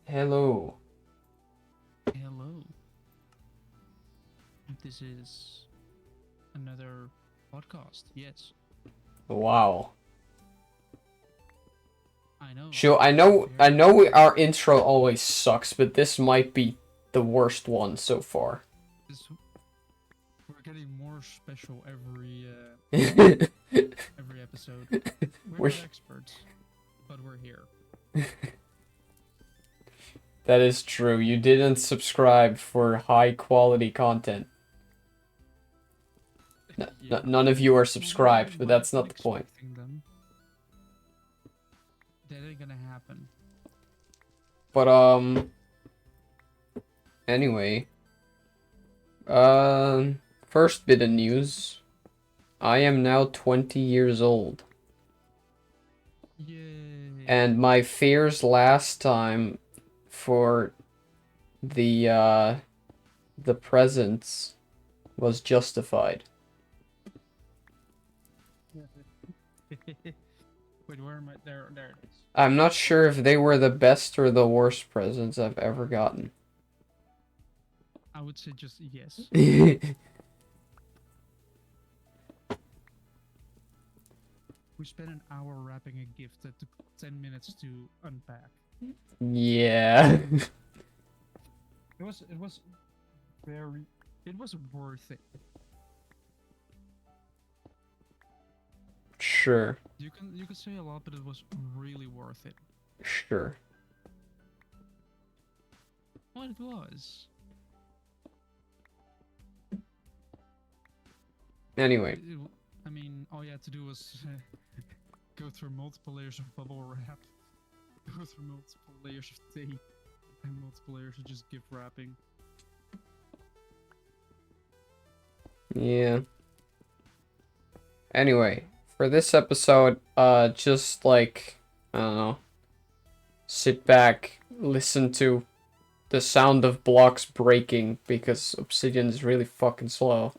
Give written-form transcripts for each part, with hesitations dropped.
Hello. Hello. This is another podcast. Yes, Wow. I know. Sure, I know I Very know our intro always sucks, but this might be the worst one so far. this, we're getting more special we every episode. We're not experts, but we're here. That is true. You didn't subscribe for high quality content. Yeah. None of you are Well, what have subscribed, you but that's been not the point. expecting them? That ain't gonna happen. But anyway, first bit of news. I am now 20 years old. Yay! And my fears last time for the presents was justified. Wait, where am I? There it is. I'm not sure if they were the best or the worst presents I've ever gotten. I would say just yes. We spent an hour wrapping a gift that took 10 minutes to unpack. Yeah. It was very it was worth it. Sure. You can say a lot, but it was really worth it. Sure. What it was. Anyway. I mean, all you had to do was go through multiple layers of bubble wrap, go through multiple layers of tape, and multiple layers of just gift wrapping. Yeah. Anyway, for this episode, just like, I don't know, sit back, listen to the sound of blocks breaking because Obsidian is really fucking slow.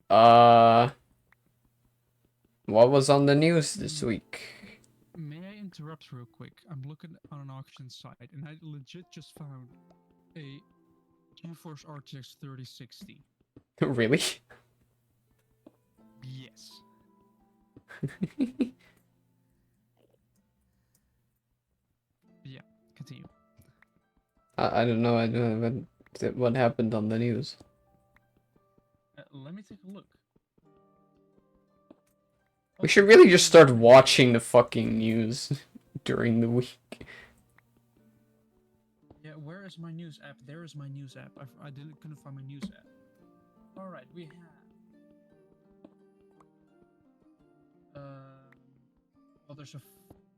What was on the news this week? May I interrupt real quick? I'm looking on an auction site, and I legit just found a GeForce RTX 3060. Really? Yes. Yeah, continue. I don't know. I don't know what happened on the news. Let me take a look. We should really just start watching the fucking news during the week. Yeah, where is my news app? There is my news app. I couldn't find my news app. All right, we have. Well, there's a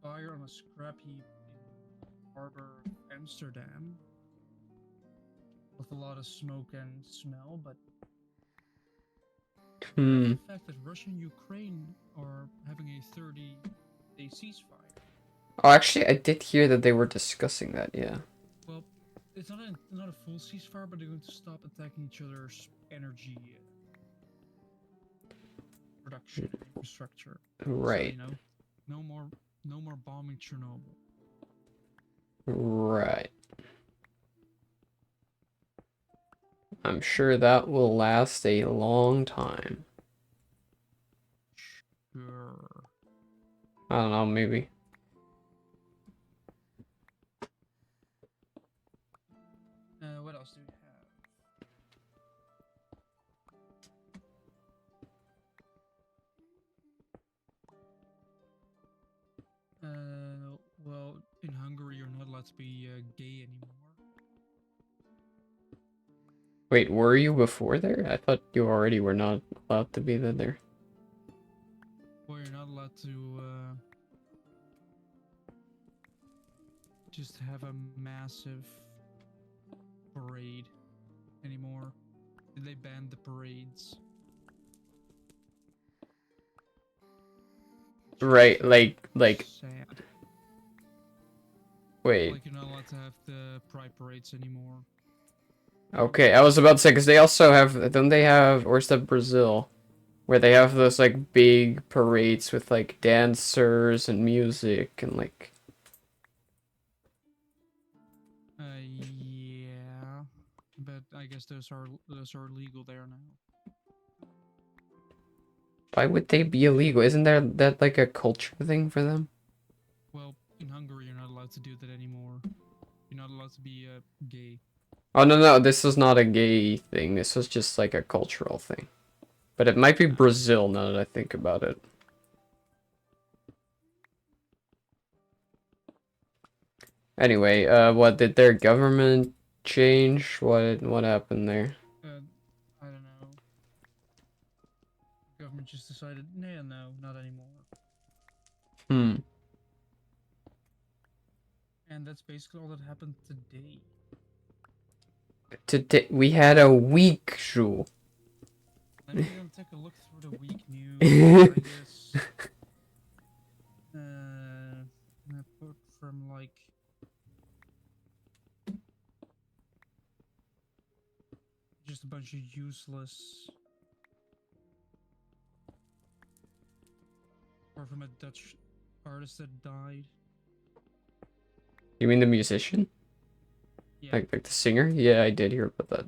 fire on a scrap heap in harbor of Amsterdam with a lot of smoke and smell, but the fact that Russia and Ukraine are having a 30-day ceasefire. Oh, actually, I did hear that they were discussing that. Yeah. Well, it's not a full ceasefire, but they're going to stop attacking each other's energy production infrastructure. Right. So, no more bombing Chernobyl. Right. I'm sure that will last a long time. Sure. I don't know, maybe. What else do we have? Well, in Hungary, you're not allowed to be gay anymore. Wait, were you before there? I thought you already were not allowed to be there. Well, you're not allowed to just have a massive parade anymore. They banned the parades. Right, like. Sad. Wait. Like you're not allowed to have the pride parades anymore. Okay, I was about to say, because they also have, don't they have, where's that Brazil? Where they have those, like, big parades with, like, dancers and music and, like... I guess those are legal there now. Why would they be illegal? Isn't that like a culture thing for them? Well, in Hungary, you're not allowed to do that anymore. You're not allowed to be gay. Oh no, this is not a gay thing. This was just like a cultural thing. But it might be Brazil now that I think about it. Anyway, what did their government change? What happened there? I don't know. The government just decided, no, not anymore. Hmm. And that's basically all that happened today. Today we had a week, Shu. Let me go take a look through the week news. I guess. Apart from like. Just a bunch of useless. Apart from a Dutch artist that died. You mean the musician? Yeah. Like the singer? Yeah, I did hear about that.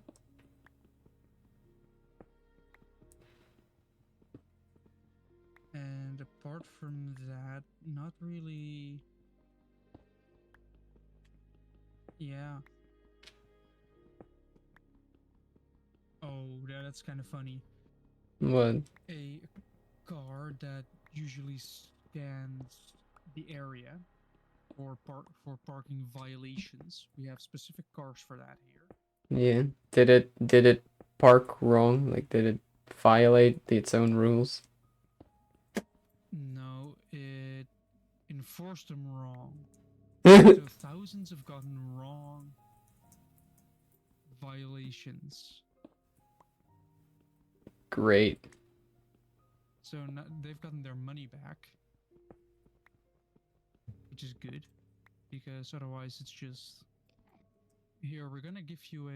And apart from that, not really. Yeah. Oh, that's kind of funny. What? A car that usually scans the area for parking violations. We have specific cars for that here. Yeah. Did it park wrong? Like did it violate its own rules? No, it enforced them wrong. So thousands have gotten wrong violations. Great. So they've gotten their money back, which is good, because otherwise it's just here. We're gonna give you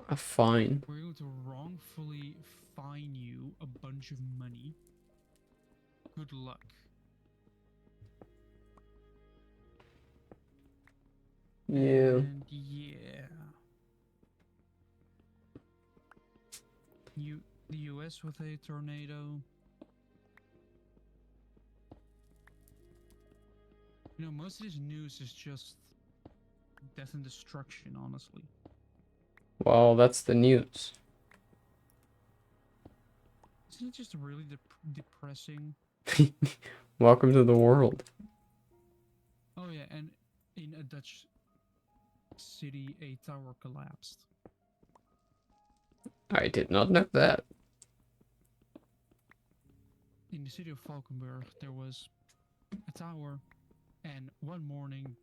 A fine. we're going to wrongfully fine you a bunch of money. Good luck. Yeah. And yeah. The US with a tornado. You know, most of this news is just death and destruction, honestly. Well, that's the news. Isn't it just really depressing? Welcome to the world. Oh yeah, and in a Dutch city, a tower collapsed. I did not know that. In the city of Valkenburg, there was a tower, and one morning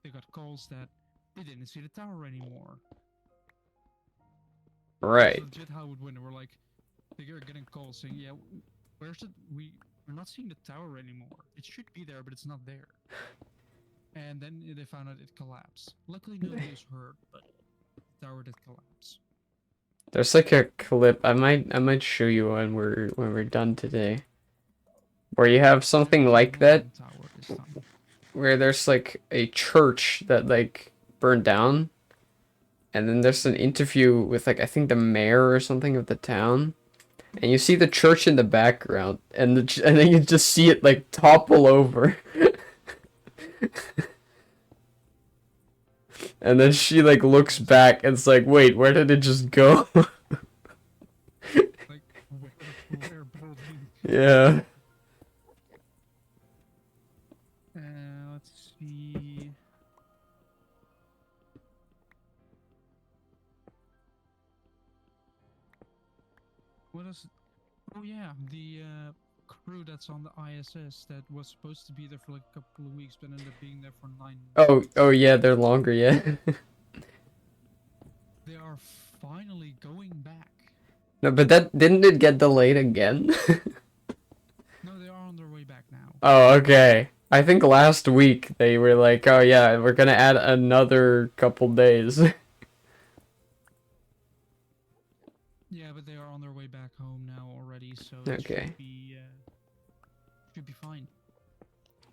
they got calls that they didn't see the tower anymore. Right. That's legit how it went. We're like, they're getting calls saying, "Yeah, where's it? We're not seeing the tower anymore. It should be there, but it's not there." And then they found out it collapsed. Luckily, nobody was hurt, but the tower did collapse. There's like a clip. I might show you when we're done today. Where you have something like that, where there's like a church that like burned down, and then there's an interview with like I think the mayor or something of the town, and you see the church in the background, and then you just see it like topple over. And then she like looks back and it's like, wait, where did it just go? Like, where building? Yeah. Let's see. What is? Oh yeah, the crew that's on the ISS that was supposed to be there for like a couple of weeks, but ended up being there for 9 months. Oh yeah, they're longer, yeah. They are finally going back. No, but that didn't it get delayed again? No, they are on their way back now. Oh, okay. I think last week they were like, oh yeah, we're gonna add another couple days. Yeah, but they are on their way back home now already, so Okay. should be fine.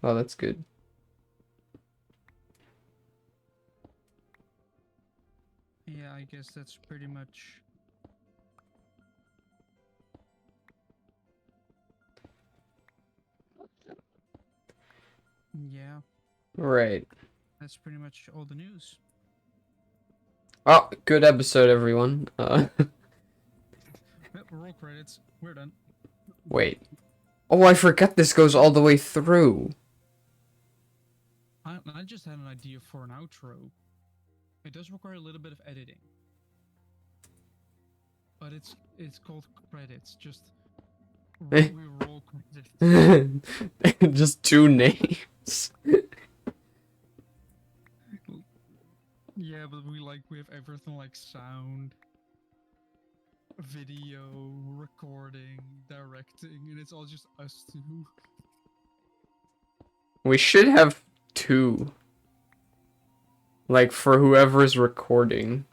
Well, that's good. yeah, I guess that's pretty much. Yeah, Right. that's pretty much all the news. Oh, good episode, everyone. Roll credits. We're done. Wait. Oh, I forgot this goes all the way through. I just had an idea for an outro. It does require a little bit of editing, but it's called credits. Just we roll credits. Just two names. Yeah, but we have everything like sound, video, recording, directing, and it's all just us two. We should have two. Like, for whoever's recording.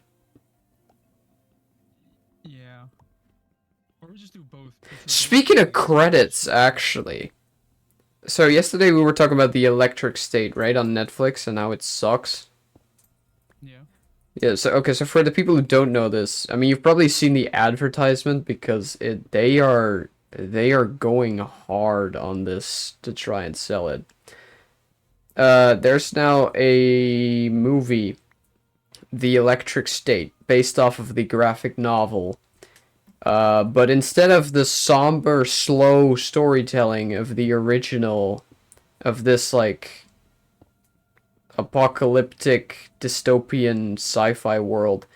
Yeah. Or we just do both. Speaking of credits, actually. So yesterday we were talking about the Electric State, right, on Netflix, and how it sucks. Yeah. Yeah, so okay, so for the people who don't know this, I mean, you've probably seen the advertisement because they are going hard on this to try and sell it. There's now a movie, The Electric State, based off of the graphic novel. But instead of the somber, slow storytelling of the original, of this, like, apocalyptic, dystopian sci-fi world,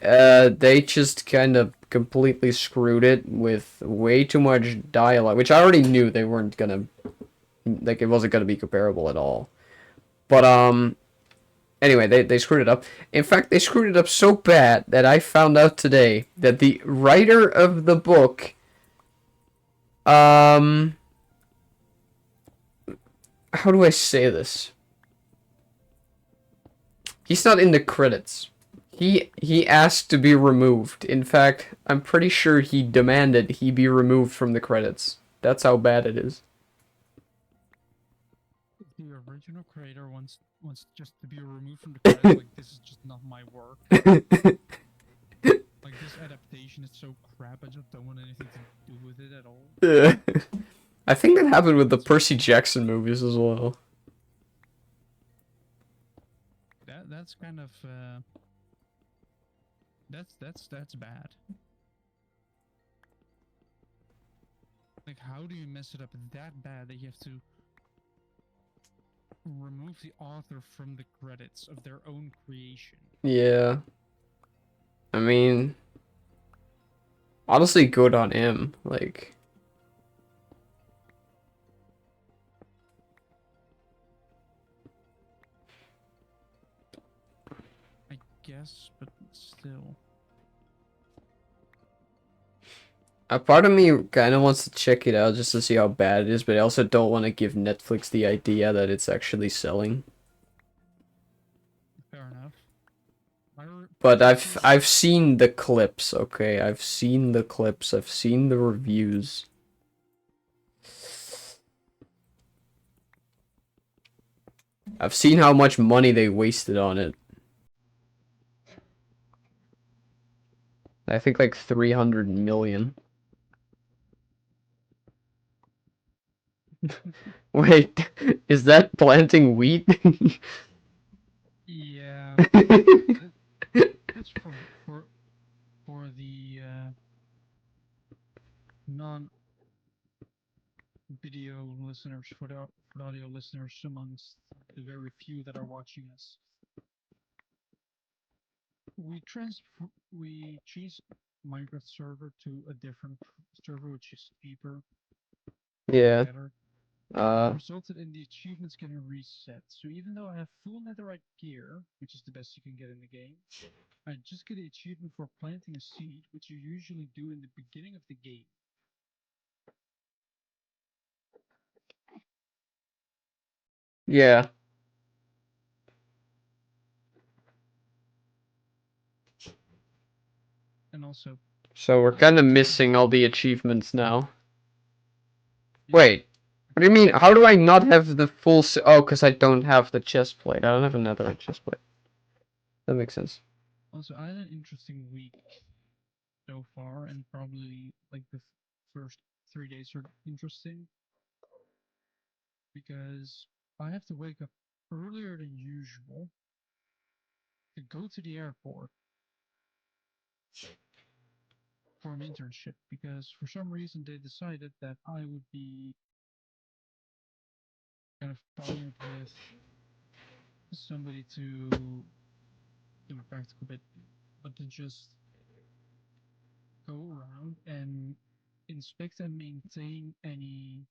they just kind of completely screwed it with way too much dialogue, which I already knew they weren't gonna, like, it wasn't gonna be comparable at all. But, anyway, they screwed it up. In fact, they screwed it up so bad that I found out today that the writer of the book, how do I say this? He's not in the credits. He asked to be removed. In fact, I'm pretty sure he demanded he be removed from the credits. That's how bad it is. The original creator wants just to be removed from the credits. Like, this is just not my work. Like, this adaptation is so crap. I just don't want anything to do with it at all. I think that happened with the Percy Jackson movies as well. That's kind of that's bad. Like, how do you mess it up that bad that you have to remove the author from the credits of their own creation? Yeah. I mean, honestly, good on him. Like, I guess, but still. a part of me kind of wants to check it out just to see how bad it is, but I also don't want to give Netflix the idea that it's actually selling. Fair enough. But I've seen the clips, okay? I've seen the clips, I've seen the reviews. I've seen how much money they wasted on it. I think like 300 million. Wait, is that planting wheat? Yeah. That's for the non video listeners, for the audio listeners amongst the very few that are watching us. We change Minecraft server to a different server which is cheaper, Yeah. better. Resulted in the achievements getting reset. So even though I have full netherite gear, which is the best you can get in the game, I just get the achievement for planting a seed, which you usually do in the beginning of the game. Yeah. And also, So we're kind of missing all the achievements now. yeah, Wait, what do you mean? How do I not have the full oh, because I don't have the chest plate. I don't have another chest plate. That makes sense. Also, I had an interesting week so far, and probably like the first 3 days are interesting because I have to wake up earlier than usual to go to the airport for an internship because for some reason they decided that I would be kind of partnered with somebody to do a practical bit, but to just go around and inspect and maintain any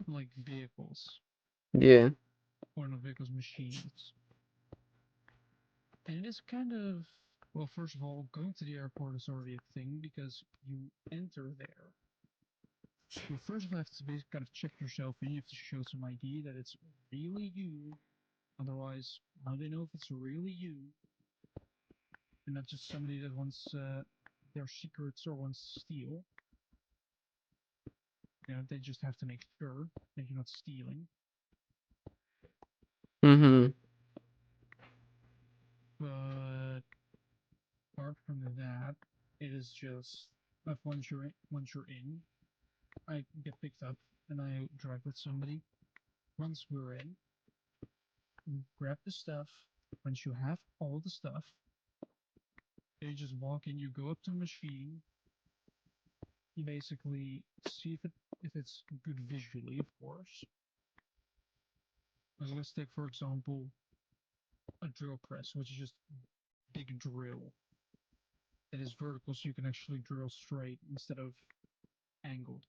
like vehicles Yeah. or not vehicles, machines. And it is kind of, well, first of all, going to the airport is already a thing because you enter there. You first of all have to basically kind of check yourself in. You have to show some ID that it's really you. Otherwise, how do they know if it's really you and not just somebody that wants their secrets or wants to steal? You know, they just have to make sure that you're not stealing. Mm-hmm. But apart from that, it is just once you're in, I get picked up and I drive with somebody. Once we're in, you grab the stuff. Once you have all the stuff, you just walk in. You go up to the machine. You basically see if it's good visually, of course. Let's take for example a drill press, which is just big drill. It is vertical, so you can actually drill straight instead of angled.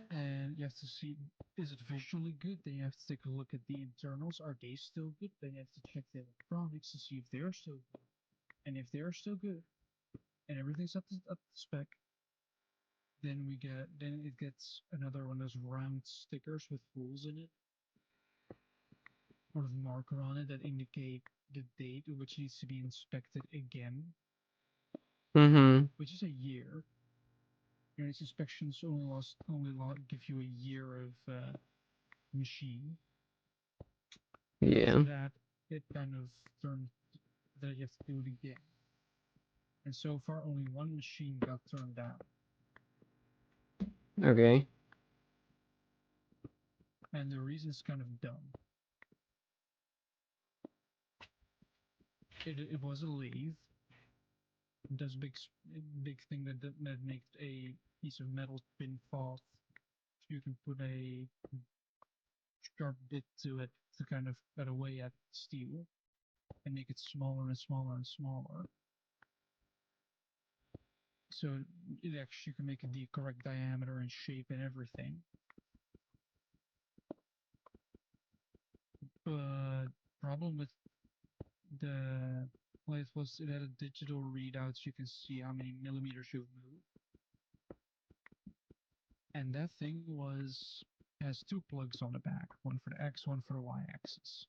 And you have to see, is it visually good? Then you have to take a look at the internals. Are they still good? Then you have to check the electronics to see if they're still good. And if they're still good and everything's up to spec, then it gets another one of those round stickers with holes in it or the marker on it that indicate the date which needs to be inspected again, Mm-hmm. which is a year. And its inspections give you a year of machine. After Yeah. that, it kind of turned that you have to do it again. And so far, only one machine got turned down, Okay. and the reason is kind of dumb. It was a lathe. It does big thing that makes a piece of metal spin fast. So you can put a sharp bit to it to kind of cut away at steel and make it smaller and smaller and smaller. So it actually can make it the correct diameter and shape and everything. But problem with the lathe was it had a digital readout so you can see how many millimeters you've moved. And that thing has two plugs on the back, one for the X, one for the Y axis.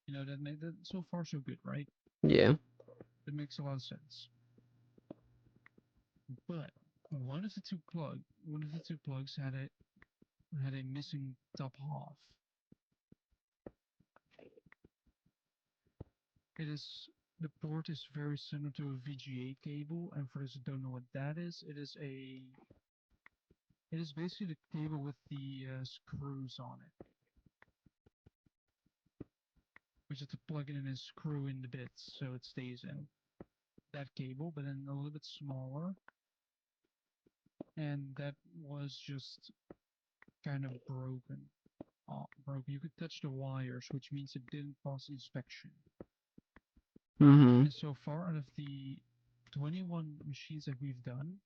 You know, that made that so far so good, right? Yeah. It makes a lot of sense. But one of the two plugs had a missing top half. It is the port is very similar to a VGA cable, and for those who don't know what that is, it is basically the cable with the screws on it, which is to plug it in and screw in the bits so it stays in that cable, but then a little bit smaller, and that was just kind of broken. Broken. You could touch the wires, which means it didn't pass inspection. Mm-hmm. And so far, out of the 21 machines that we've done,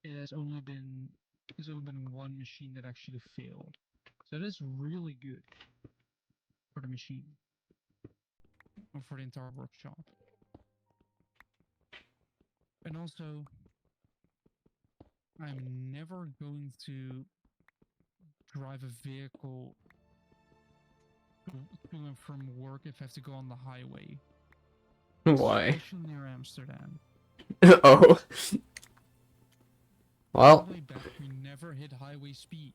it has only been there's only been one machine that actually failed. So that is really good for the machine or for the entire workshop. And also, I'm never going to drive a vehicle to and from work if I have to go on the highway, Why? especially near Amsterdam. Oh. On the Well. way back, we never hit highway speed.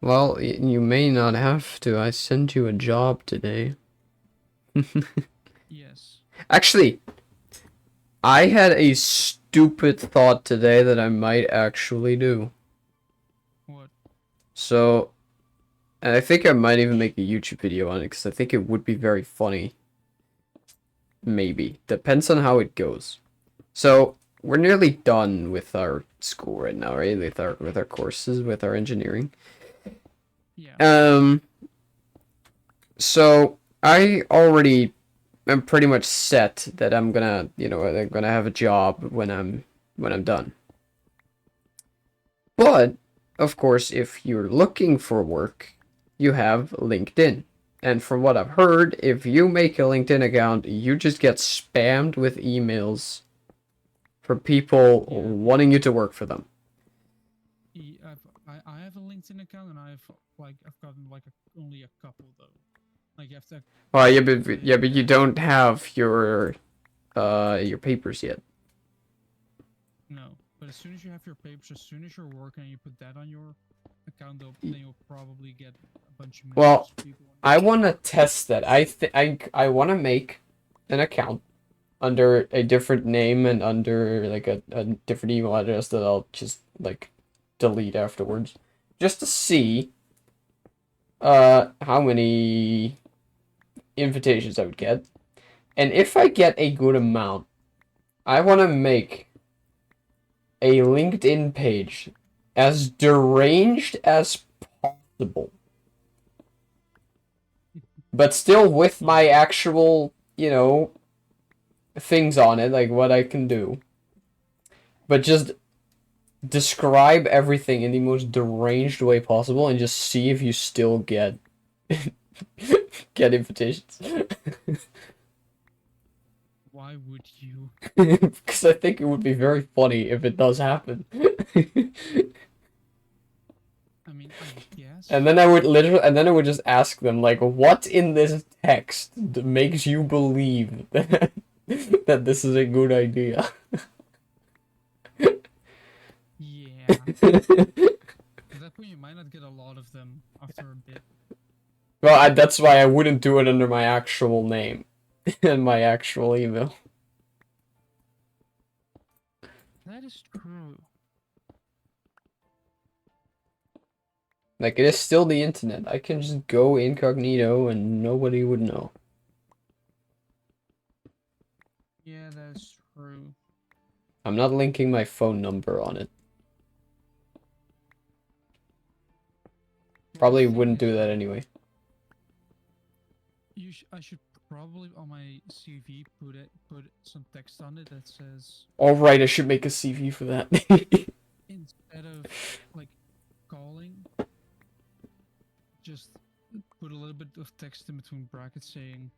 Well, you may not have to. I sent you a job today. Yes. Actually, I had a stupid thought today that I might actually do. What? So, and I think I might even make a YouTube video on it because I think it would be very funny. Maybe. Depends on how it goes. So, we're nearly done with our school right now, right? With our courses, with our engineering. Yeah. So I already am pretty much set that I'm gonna, I'm gonna have a job when I'm done. But of course, if you're looking for work, you have LinkedIn. And from what I've heard, if you make a LinkedIn account, you just get spammed with emails from people Yeah. wanting you to work for them. I have a LinkedIn account and I've gotten like only a couple though. Like you have to Well, yeah, put but in yeah, but you don't have your papers yet. no. But as soon as you have your papers, as soon as you're working and you put that on your account, then you'll probably get a bunch of Well, messages from people. I want to test that. I want to make an account under a different name and under like a different email address that I'll just like delete afterwards, just to see how many invitations I would get. And if I get a good amount, I want to make a LinkedIn page as deranged as possible, but still with my Yeah. actual, things on it, like what I can do. But just describe everything in the most deranged way possible and just see if you still get get invitations. Why would you? Because I think it would be very funny if it does happen. I mean, I And guess. then I would just ask them like, what in this text makes you believe that that this is a good idea? Yeah. At that point, you might not get a lot of them after a bit. Well, that's why I wouldn't do it under my actual name and my actual email. That is true. Like, it is still the internet. I can just go incognito and nobody would know. Yeah, that's true. I'm not linking my phone number on it. Well, the Probably thing wouldn't is, do that right? anyway. I should probably on my CV put some text on it that says Alright, I should make a CV for that. instead of like calling, just put a little bit of text in between brackets saying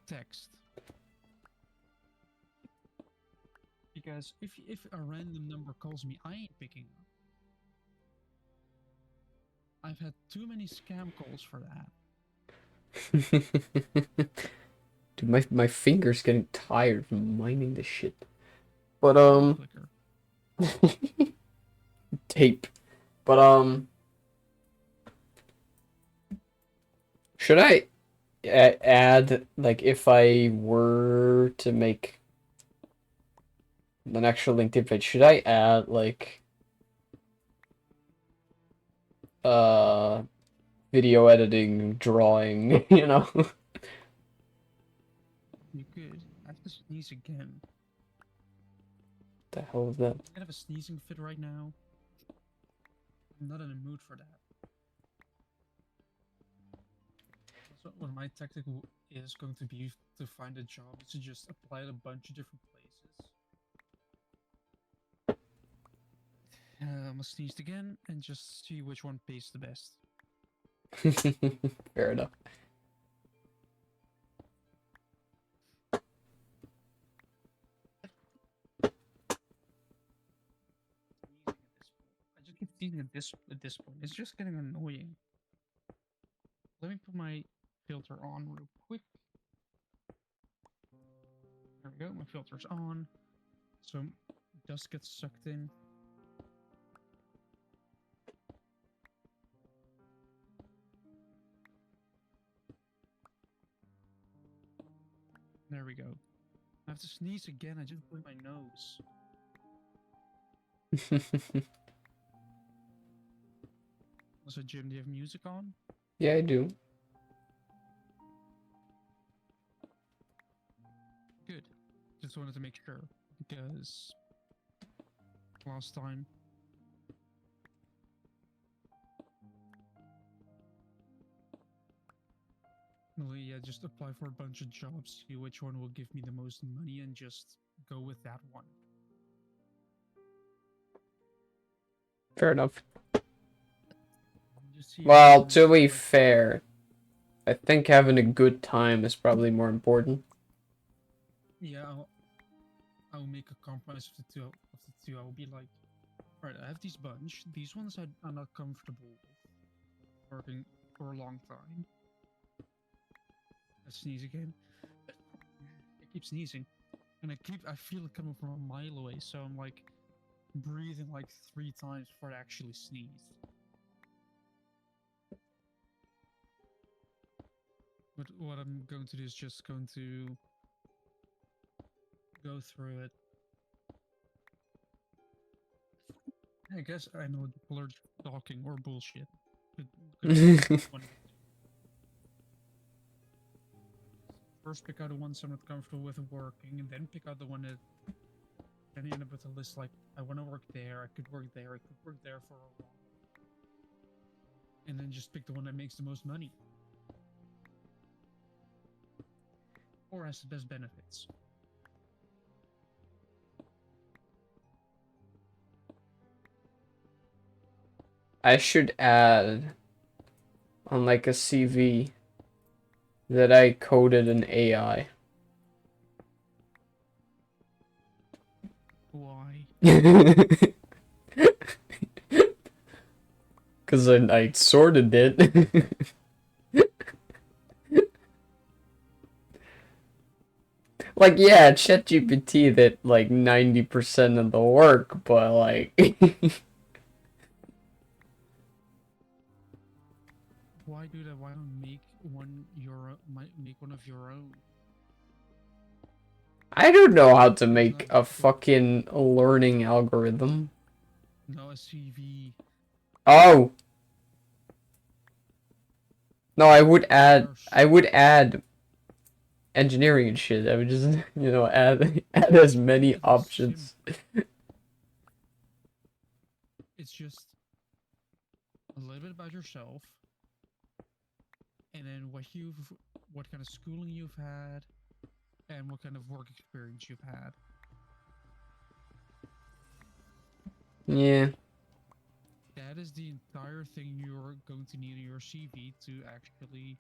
text. Because if a random number calls me, I ain't picking up. I've had too many scam calls for that. Dude, my finger's getting tired from mining this shit. But, Tape clicker. tape. But, should I add, like, if I were to make an actual LinkedIn page, should I add, like, uh, video editing, drawing, you know? You could. I have to sneeze again. The hell is that? I have a sneezing fit right now. I'm not in the mood for that. So what my tactic is going to be to find a job is to just apply at a bunch of different places. I'm gonna sneeze again and just see which one pays the best. Fair enough. I just keep sneezing at this point. It's just getting annoying. Let me put my filter on real quick. There we go. My filter's on. So dust gets sucked in. There we go. I have to sneeze again. I just blew my nose. Also, Jim, do you have music on? Yeah, I do. Good. Just wanted to make sure because last time. Well, yeah, just apply for a bunch of jobs, see which one will give me the most money, and just go with that one. Fair enough. Just see Well, if to be like, fair, I think having a good time is probably more important. yeah, I'll make a compromise of the two. I'll be like, right, I have these bunch. These ones I'm not comfortable with working for a long time. I sneeze again. I keep sneezing, and I feel it coming from a mile away. So I'm like breathing like 3 times before I actually sneeze. But what I'm going to do is just going to go through it. I guess I know people are talking or bullshit. First pick out the ones I'm not comfortable with working, and then pick out the one that then you end up with a list like, I want to work there, I could work there, I could work there for a while. And then just pick the one that makes the most money. Or has the best benefits. I should add on like a CV that I coded an AI. Why? Because I sorted it. Like, yeah, ChatGPT did like 90% of the work, but like... Why do that? Why don't make one of your own? I don't know how to make a fucking learning algorithm. No, a CV. Oh! No, I would add engineering and shit. I would just, you know, add as many options. It's just a little bit about yourself, and then what kind of schooling you've had, and what kind of work experience you've had. Yeah. That is the entire thing you're going to need in your CV to actually,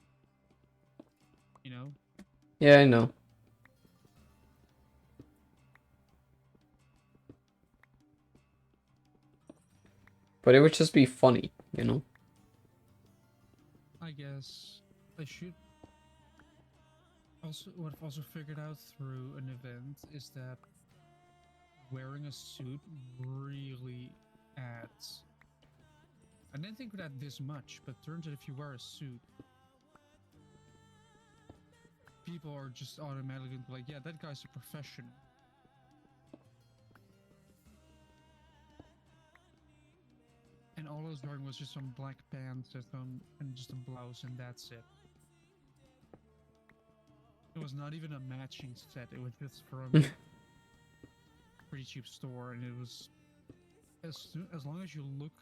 you know. Yeah, I know. But it would just be funny, you know? I guess I should. Also, what I've also figured out through an event is that wearing a suit really adds. I didn't think it would add this much, but turns out if you wear a suit, people are just automatically going to be like, yeah, that guy's a professional. And all I was wearing was just some black pants and just a blouse, and that's it. It was not even a matching set. It was just from a pretty cheap store, and it was as long as you look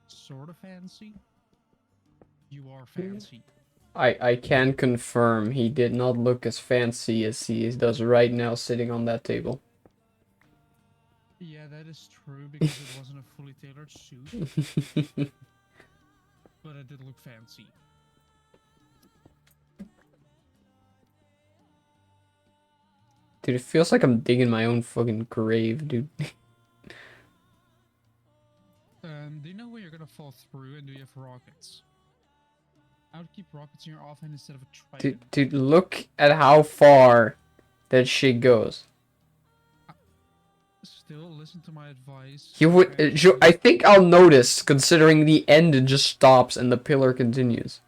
sort of fancy, you are fancy. I can confirm he did not look as fancy as he does right now sitting on that table. Yeah, that is true because it wasn't a fully tailored suit. But it did look fancy. Dude, it feels like I'm digging my own fucking grave, dude. Do you know where you're gonna fall through, and do you have rockets? I would keep rockets in your offhand instead of a trident. Dude, look at how far that shit goes. Still, listen to my advice. You would, I think I'll notice, considering the end just stops and the pillar continues.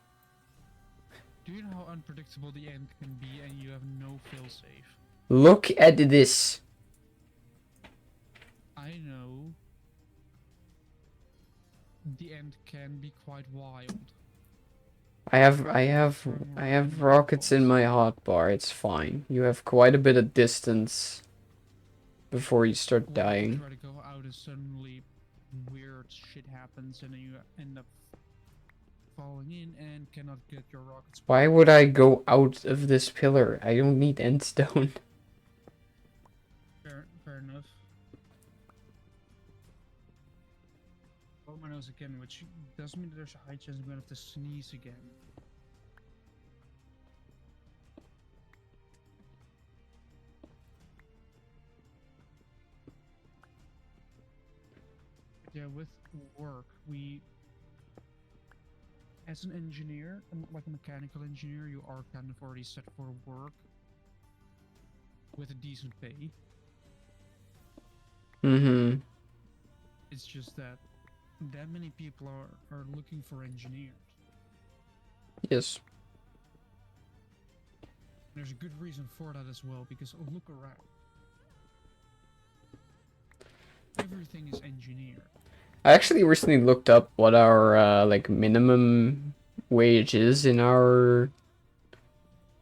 Do you know how unpredictable unpredictable the end can be, and you have no failsafe. Look at this. I know the end can be quite wild. I have rockets in my hotbar. It's fine. You have quite a bit of distance before you start What if you dying. try to go out and suddenly weird shit happens, and then you end up falling in and cannot get your rockets. Why would I go out of this pillar? I don't need endstone. Fair enough. Blow my nose again, which does mean that there's a high chance I'm gonna have to sneeze again. Yeah, with work, as an engineer, like a mechanical engineer, you are kind of already set for work with a decent pay. Mm-hmm. It's just that many people are looking for engineers. Yes. There's a good reason for that as well, because look around. Everything is engineered. I actually recently looked up what our like minimum wage is in our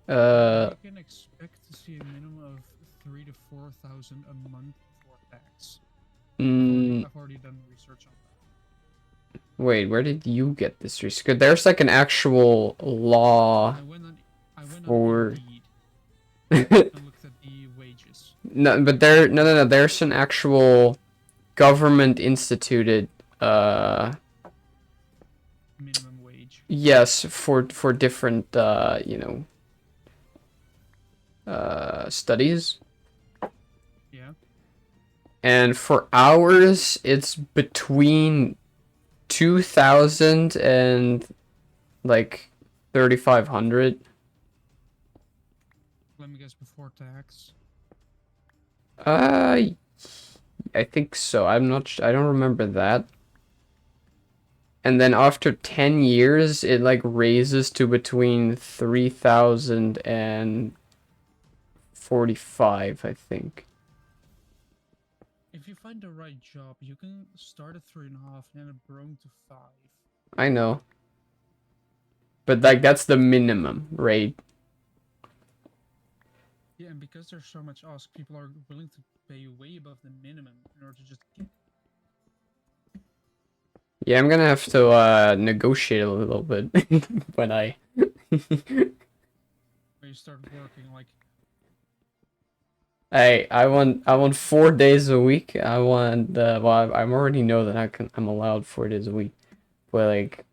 You can expect to see a minimum of 3,000 to 4,000 a month before tax. I've already done research on that. Wait, where did you get this research? There's like an actual law I went for on Indeed and looked at the wages. no, but no. There's an actual government instituted Minimum wage. yes, for different you know studies. Yeah. And for hours it's between 2,000 and like 3,500. Let me guess, before tax. I think so. I don't remember that. And then after 10 years, it like raises to between 3,000 and 45, I think. If you find the right job, you can start at 3.5 and then it grown to 5. I know. But like that's the minimum, right? Yeah, and because there's so much ask, people are willing to pay way above the minimum in order to just get. Yeah, I'm gonna have to negotiate a little bit when I When you start working, like. I want 4 days a week. I want well I already know that I'm allowed 4 days a week. But like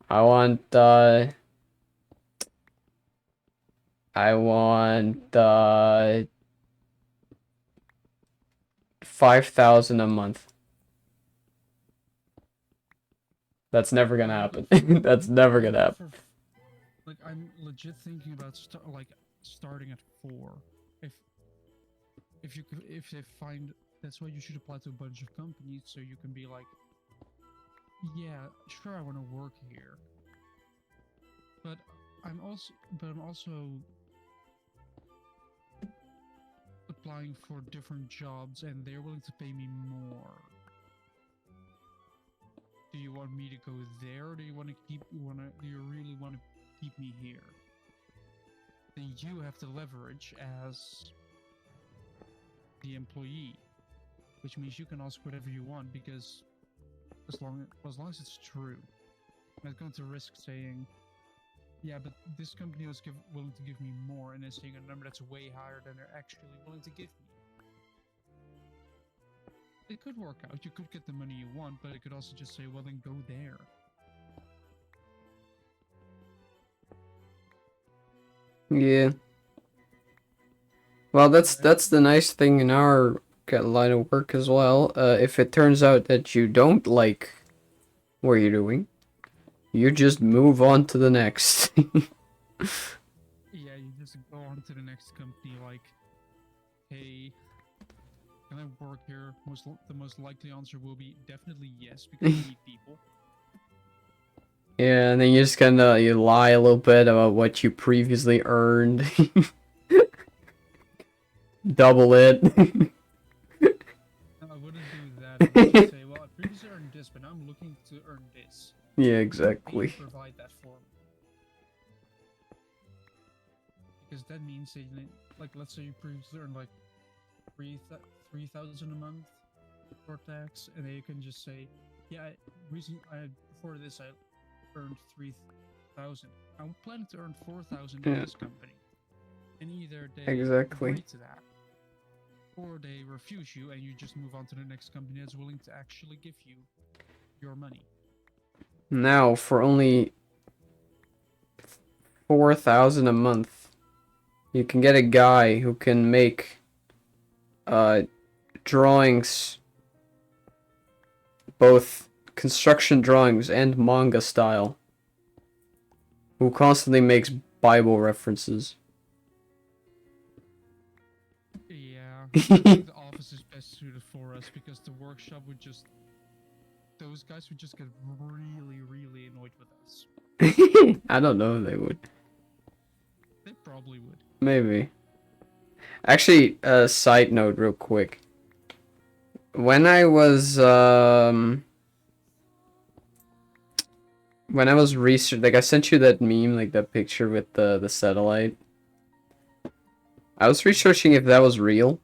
I want 5,000 a month. That's never gonna happen. That's never gonna happen. Like I'm legit thinking about starting at 4. If they find, that's why you should apply to a bunch of companies, so you can be like, yeah, sure, I want to work here, but I'm also applying for different jobs and they're willing to pay me more. Do you want me to go there, or do you really want to keep me here? Then you have to leverage as the employee, which means you can ask whatever you want, because as long as it's true, I'm not going to risk saying, yeah, but this company was willing to give me more, and then saying a number that's way higher than they're actually willing to give me. It could work out. You could get the money you want, but it could also just say, well, then go there. Yeah. Well, that's the nice thing in our line of work as well. If it turns out that you don't like what you're doing, you just move on to the next. Yeah, you just go on to the next company, like, hey, can I work here? The most likely answer will be definitely yes, because we need people. Yeah, and then you just you lie a little bit about what you previously earned. Double it. No, I wouldn't do that. I would just say, well, I previously earned this, but now I'm looking to earn this. Yeah, Can you exactly. provide that for me? Because that means that, like, let's say you previously earned like 3,000 a month before tax, and then you can just say, yeah, before this I earned 3,000. I'm planning to earn 4,000 in Yeah, this company, and either they exactly. agree to that, or they refuse you, and you just move on to the next company that's willing to actually give you your money. Now, for only 4,000 a month, you can get a guy who can make uh drawings, both construction drawings and manga style, who constantly makes Bible references. Yeah, I think the office is best suited for us because the workshop would just those guys would just get really, really annoyed with us. I don't know if they would. They probably would. Maybe. Actually, a side note real quick. When I was research, like I sent you that meme, like that picture with the satellite. I was researching if that was real.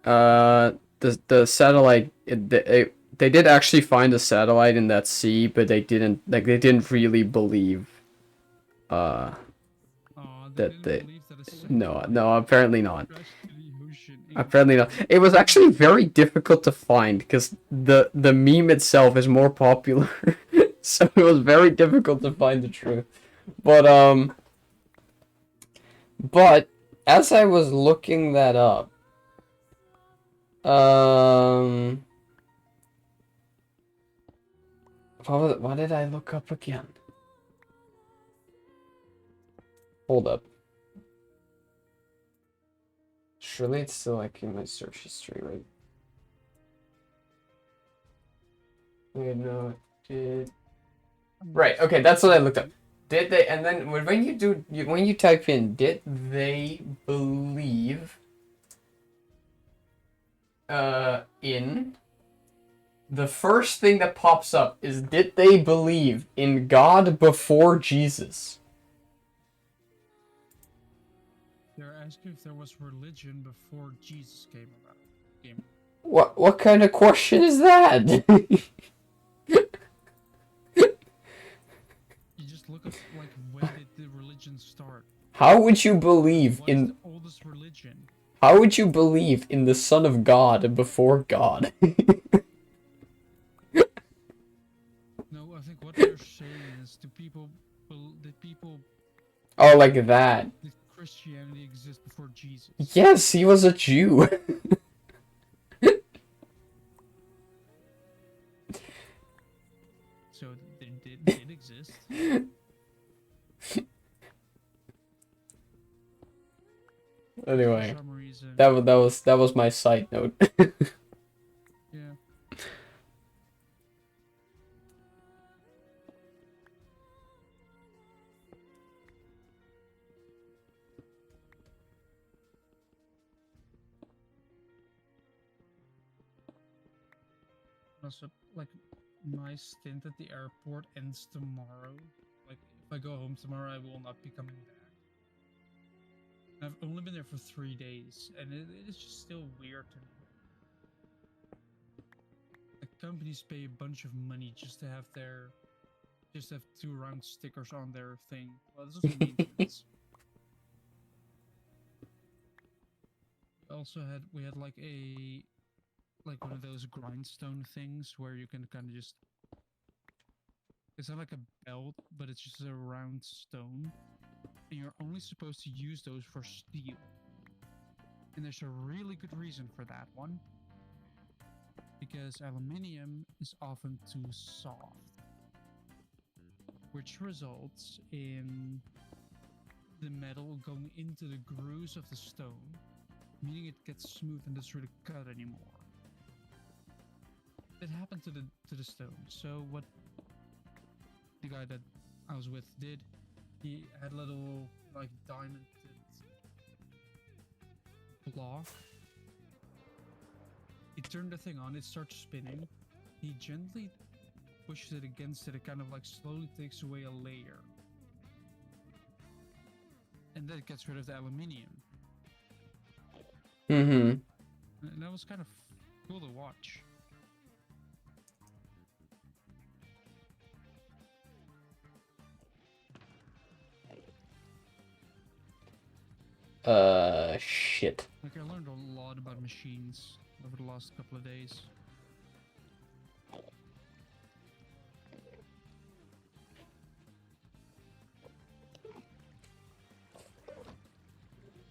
The satellite, they did actually find a satellite in that sea, but they didn't really believe uh They that didn't they believe that a no, apparently not. crashed to the ocean Apparently not. It was actually very difficult to find because the meme itself is more popular. So it was very difficult to find the truth. But as I was looking that up, um what did I look up again? Hold up. Surely it's still like in my search history, right? Wait, no, did right, okay, that's what I looked up. Did they, and then when you type in, did they believe in, the first thing that pops up is, did they believe in God before Jesus? They're asking if there was religion before Jesus came about. What kind of question is that? You just look up like when did the religion start? How would you believe What is in the oldest religion? how would you believe in the Son of God before God? No, I think what they're saying is, did people Oh, like that. did Christianity exist before Jesus? Yes, he was a Jew. So they did exist. Anyway, For some reason. that was my side note. Yeah. Also, like, my stint at the airport ends tomorrow. Like, if I go home tomorrow, I will not be coming back. I've only been there for 3 days, and it is just still weird to me. Like, companies pay a bunch of money just to have 2 round stickers on their thing. Well, this is maintenance. We had like one of those grindstone things where you can kind of just, it's not like a belt, but it's just a round stone, and you're only supposed to use those for steel. And there's a really good reason for that one, because aluminium is often too soft, which results in the metal going into the grooves of the stone, meaning it gets smooth and doesn't really cut anymore. It happened to the stone. So guy that I was with did. He had a little like diamond block. He turned the thing on, it starts spinning. He gently pushes it against it, it kind of like slowly takes away a layer. And then it gets rid of the aluminium. Mm-hmm. And that was kind of cool to watch. Shit. Like I learned a lot about machines over the last couple of days.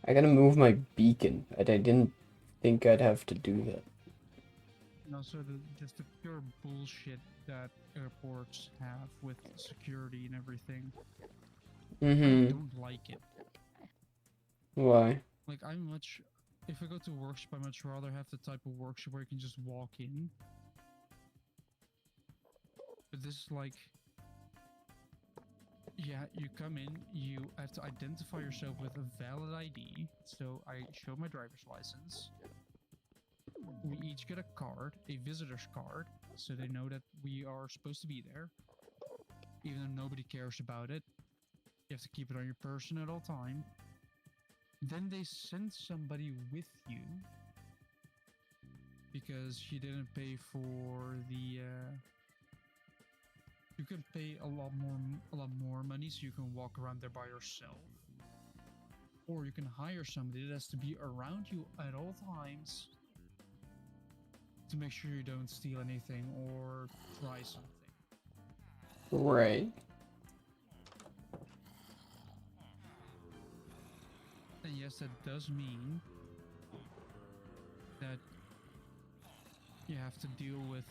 I gotta move my beacon, but I didn't think I'd have to do that. And also just the pure bullshit that airports have with security and everything. I Mm-hmm. don't like it. Why? Like if I go to a workshop, I much rather have the type of workshop where you can just walk in. But this is like, yeah, you come in, you have to identify yourself with a valid ID. So I show my driver's license. We each get a card, a visitor's card, so they know that we are supposed to be there. Even though nobody cares about it. You have to keep it on your person at all time. Then they send somebody with you because you didn't pay for the you can pay a lot more money so you can walk around there by yourself. Or you can hire somebody that has to be around you at all times to make sure you don't steal anything or try something. Right. And yes, that does mean that you have to deal with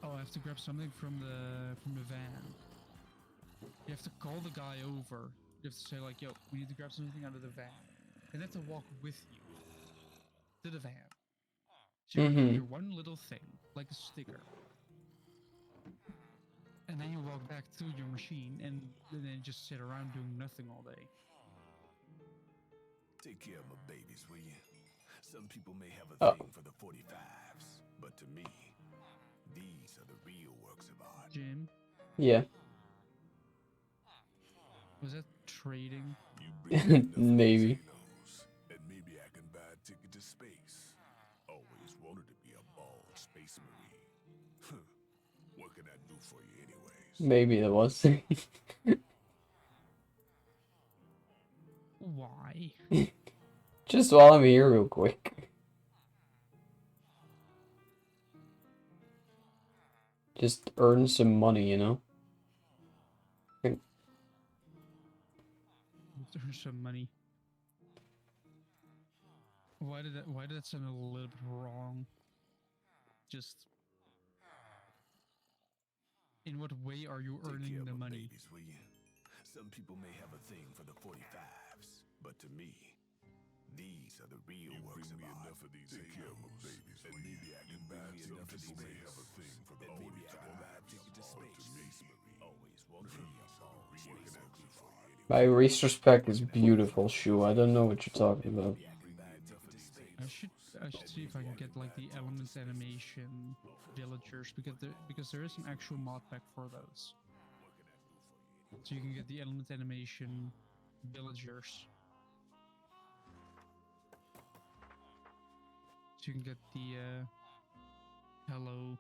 oh, I have to grab something from the van. You have to call the guy over. You have to say like, yo, we need to grab something out of the van. And they have to walk with you to the van. So you grab Mm-hmm. your one little thing, like a sticker. And then you walk back to your machine and then just sit around doing nothing all day. Take care of my babies, will you? Some people may have a thing for the 45s, but to me, these are the real works of art. Jim, Yeah. was that trading? You bring me enough Maybe. of these and maybe I can buy a ticket to space. Always wanted to be a bald space marine. What can I do for you anyways? Maybe it was. Why? Just while I'm here real quick. Just earn some money, you know? There's some money. Why did that sound a little bit wrong? Just in what way are you Take earning care the of my money? babies, will you? Some people may have a thing for the 45s, but to me, these are the real works of art. Enough of these Take care of my babies, and maybe I can buy enough of these may have a thing for the 45s. Always wanted to be a bald space marine. My Racer Spec is beautiful, Shu. I don't know what you're talking about. I should see if I can get like the element animation villagers because there is an actual mod pack for those. So you can get the element animation villagers. So you can get the hello.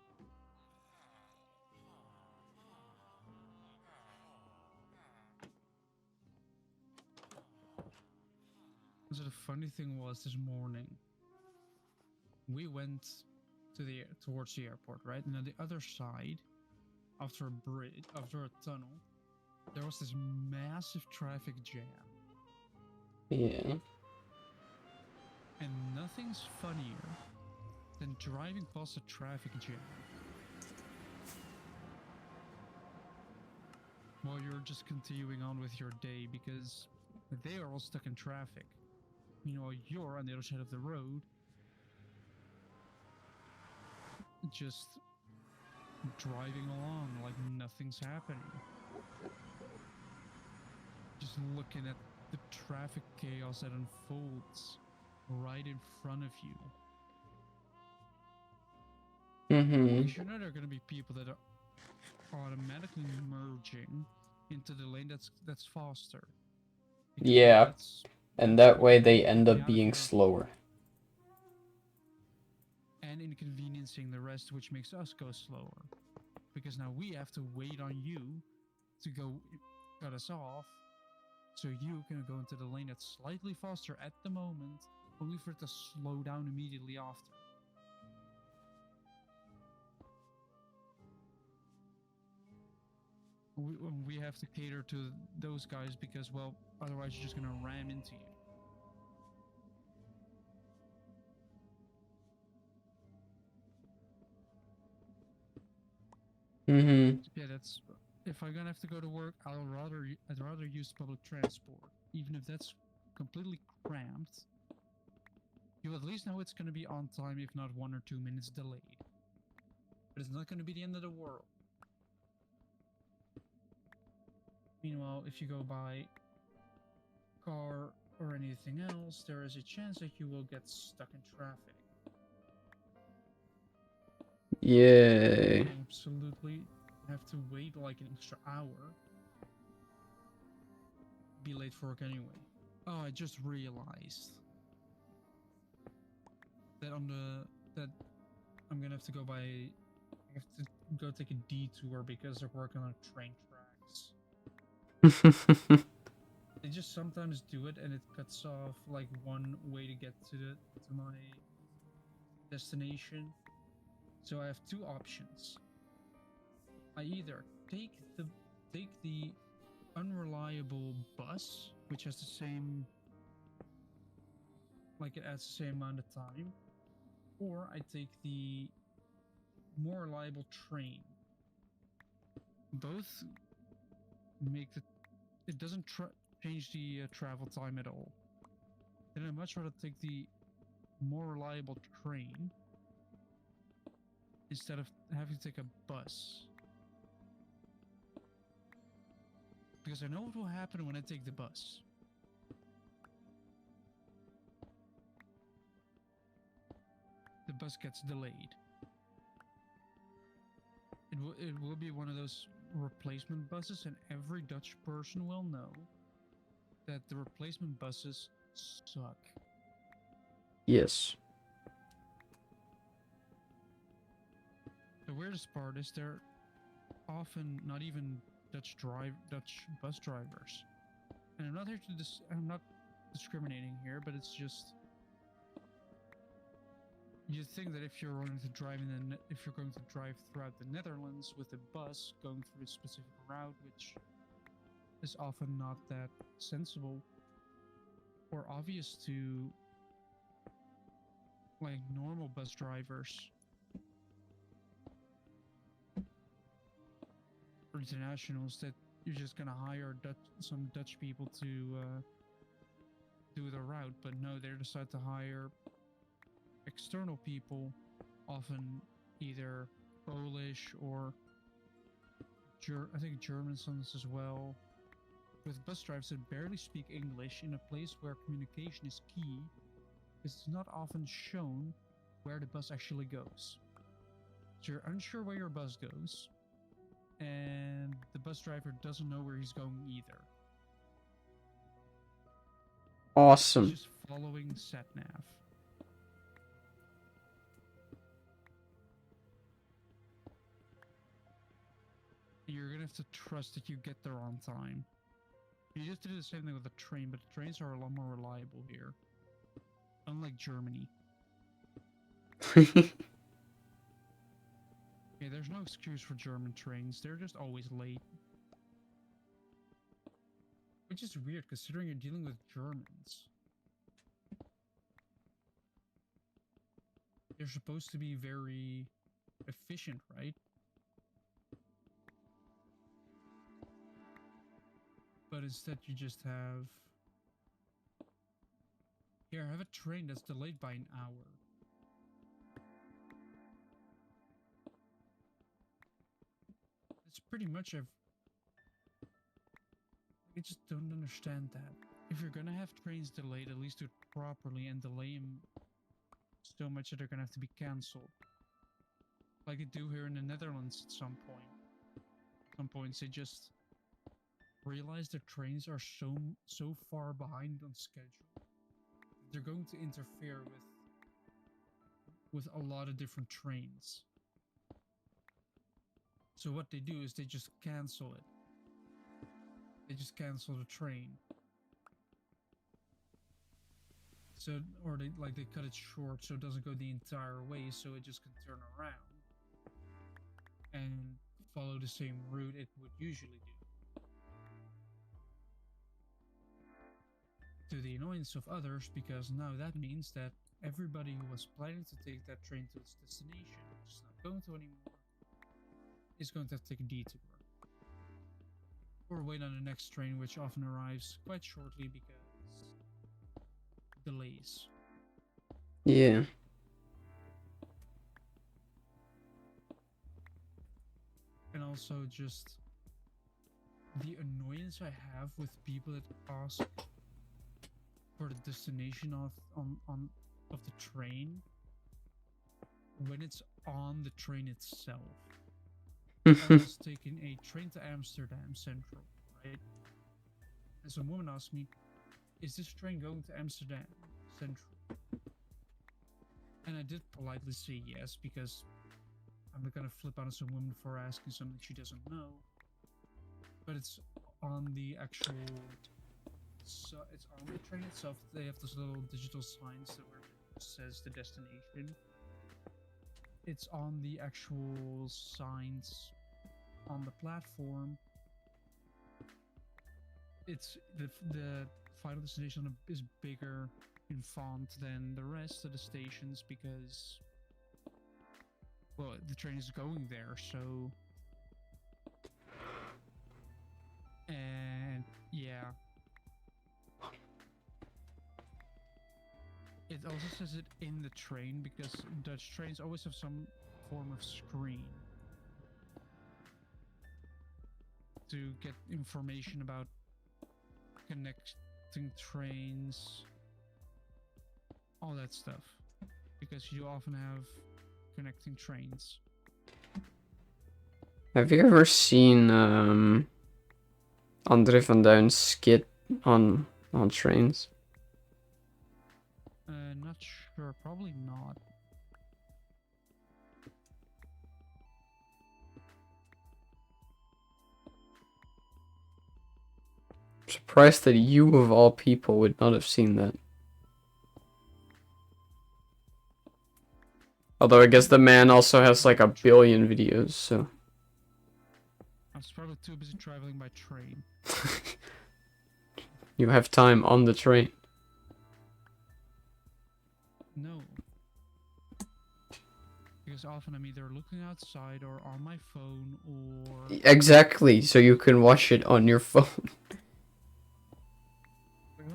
So the funny thing was this morning we went towards the airport, right? And on the other side, after a bridge, after a tunnel, there was this massive traffic jam. Yeah. And nothing's funnier than driving past a traffic jam while you're just continuing on with your day because they are all stuck in traffic. Meanwhile, you're on the other side of the road, just driving along like nothing's happening. Just looking at the traffic chaos that unfolds right in front of you. Mm-hmm. Because you know there are going to be people that are automatically merging into the lane that's faster. Because Yeah. that's And that way they taking end you up out of being your- slower. and inconveniencing the rest, which makes us go slower. Because now we have to wait on you to go cut us off, so you can go into the lane that's slightly faster at the moment, only for it to slow down immediately after. We have to cater to those guys because, well, otherwise you're just gonna ram into you. Mm-hmm. Yeah, that's. If I'm gonna have to go to work, I'd rather use public transport, even if that's completely cramped. You at least know it's gonna be on time, if not 1 or 2 minutes delayed. But it's not gonna be the end of the world. Meanwhile, if you go by car or anything else, there is a chance that you will get stuck in traffic. Yay. You absolutely have to wait like an extra hour. Be late for work anyway. Oh, I just realized that that I'm gonna have to go by. I have to go take a detour because they're working on train tracks. They just sometimes do it, and it cuts off like one way to get to my destination. So I have two options. I either take the unreliable bus, which has the same, like it adds the same amount of time, or I take the more reliable train. Both make it doesn't change the travel time at all. Then I'd much rather take the more reliable train instead of having to take a bus. Because I know what will happen when I take the bus. The bus gets delayed. It will be one of those replacement buses, and every Dutch person will know that the replacement buses suck. Yes. The weirdest part is they're often not even Dutch bus drivers. And I'm not here to I'm not discriminating here, but it's just you think that if you're going to drive if you're going to drive throughout the Netherlands with a bus going through a specific route, which is often not that sensible or obvious to like normal bus drivers or internationals, that you're just gonna hire some Dutch people to do the route. But no, they decide to hire external people, often either Polish or I think German sons as well, with bus drivers that barely speak English in a place where communication is key. It's not often shown where the bus actually goes. So you're unsure where your bus goes, and the bus driver doesn't know where he's going either. Awesome. He's just following SatNav. You're gonna have to trust that you get there on time. You have to do the same thing with the train, but the trains are a lot more reliable here. Unlike Germany. Yeah, there's no excuse for German trains. They're just always late. Which is weird considering you're dealing with Germans. They're supposed to be very efficient, right? But instead you just have... Here, I have a train that's delayed by an hour. pretty much I just don't understand that. If you're gonna have trains delayed, at least do it properly and delay them so much that they're gonna have to be cancelled. Like they do here in the Netherlands at some point. Some points they just realize their trains are so far behind on schedule. They're going to interfere with a lot of different trains. So what they do is they just cancel it. They just cancel the train. So, or they cut it short so it doesn't go the entire way, so it just can turn around and follow the same route it would usually do. To the annoyance of others, because now that means that everybody who was planning to take that train to its destination, which is not going to anymore, is going to have to take a detour. Or wait on the next train, which often arrives quite shortly because delays. Yeah. And also just the annoyance I have with people that ask for the destination of the train when it's on the train itself. I was taking a train to Amsterdam Central, right? And some woman asked me, "Is this train going to Amsterdam Central?" And I did politely say yes, because I'm not gonna flip out on some woman for asking something she doesn't know. But it's on the actual, so it's on the train itself. They have those little digital signs that where it says the destination. It's on the actual signs on the platform. It's the final destination is bigger in font than the rest of the stations because, well, the train is going there, so. And yeah, it also says it in the train because Dutch trains always have some form of screen to get information about connecting trains, all that stuff, because you often have connecting trains. Have you ever seen Andre van Duin's skit on trains? Not sure, probably not. I'm surprised that you, of all people, would not have seen that. Although I guess the man also has like 1 billion videos, so. I was probably too busy traveling by train. You have time on the train. No. Because often I'm either looking outside or on my phone or... Exactly, so you can watch it on your phone.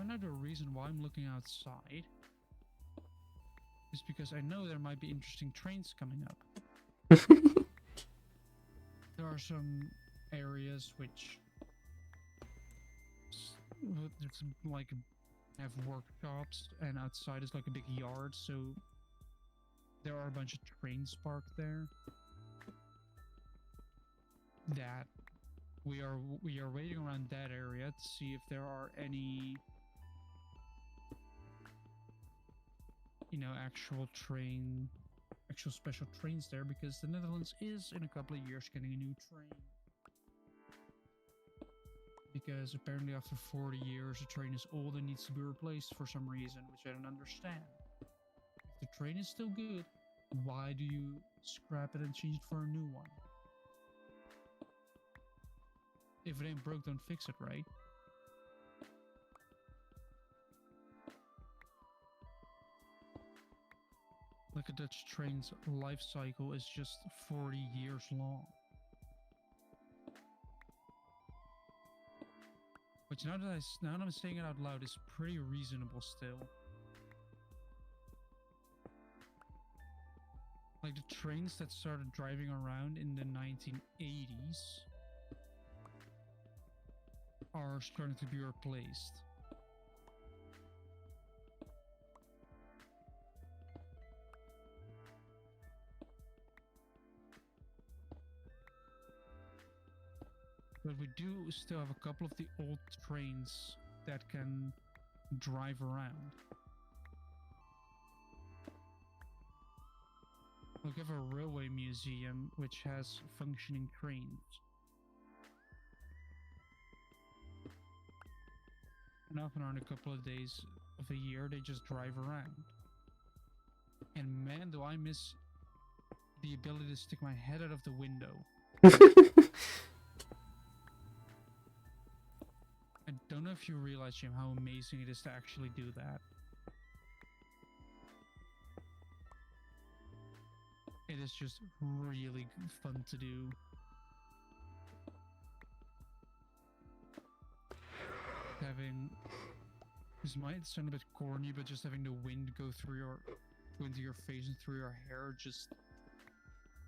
Another reason why I'm looking outside is because I know there might be interesting trains coming up. There are some areas which there's like have workshops, and outside is like a big yard, so there are a bunch of trains parked there. That we are waiting around that area to see if there are any, you know, actual special trains there, because the Netherlands is in a couple of years getting a new train. Because apparently after 40 years the train is old and needs to be replaced for some reason, which I don't understand. If the train is still good, why do you scrap it and change it for a new one? If it ain't broke, don't fix it, right? Like a Dutch train's life cycle is just 40 years long. Which now that I'm saying it out loud is pretty reasonable still. Like the trains that started driving around in the 1980s are starting to be replaced. But we do still have a couple of the old trains that can drive around. We have a railway museum which has functioning trains. And often on a couple of days of a year, they just drive around. And man, do I miss the ability to stick my head out of the window. I don't know if you realize, Jim, how amazing it is to actually do that. It is just really fun to do. This might sound a bit corny, but just having the wind go into your face and through your hair, just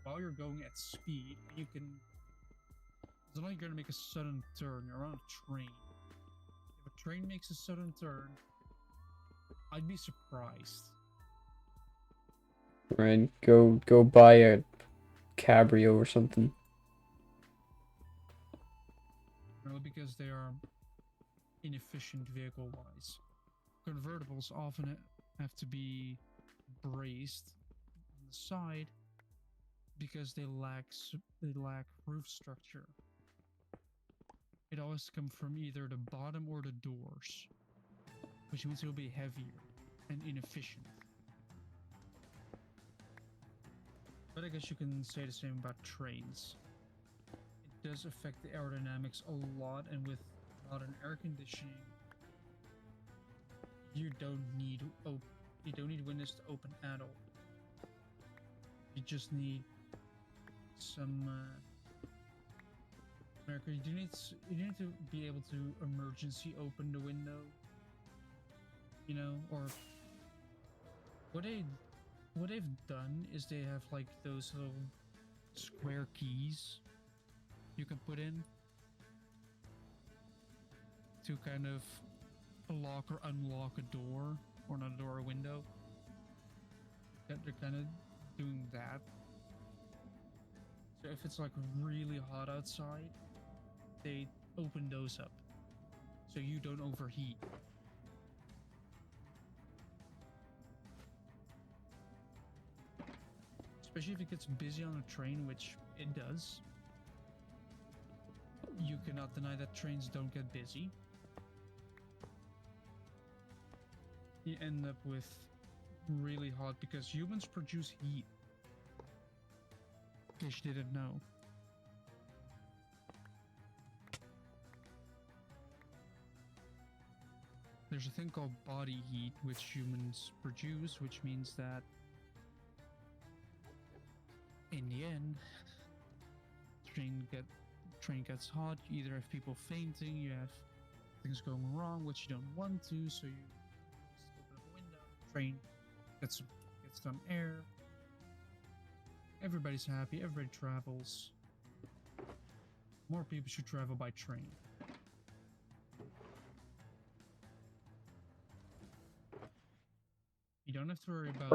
while you're going at speed, you can. It's not like you're gonna make a sudden turn. You're on a train. If a train makes a sudden turn, I'd be surprised. Right, go buy a cabrio or something. No, because they are inefficient vehicle-wise. Convertibles often have to be braced on the side because they lack roof structure. It always comes from either the bottom or the doors, which means it will be heavier and inefficient. But I guess you can say the same about trains. It does affect the aerodynamics a lot, and with modern air conditioning, you don't need windows to open at all. You just need some. You need to be able to emergency open the window. You know, or what they've done is they have like those little square keys you can put in to kind of lock or unlock a door, or not a door, a window. They're kind of doing that. So if it's like really hot outside, they open those up so you don't overheat. Especially if it gets busy on a train, which it does. You cannot deny that trains don't get busy. You end up with really hot, because humans produce heat. In case you didn't know. There's a thing called body heat, which humans produce, which means that in the end, train gets hot. You either have people fainting, you have things going wrong, which you don't want to, so you just open up a window, train gets some air. Everybody's happy, everybody travels. More people should travel by train. You don't have to worry about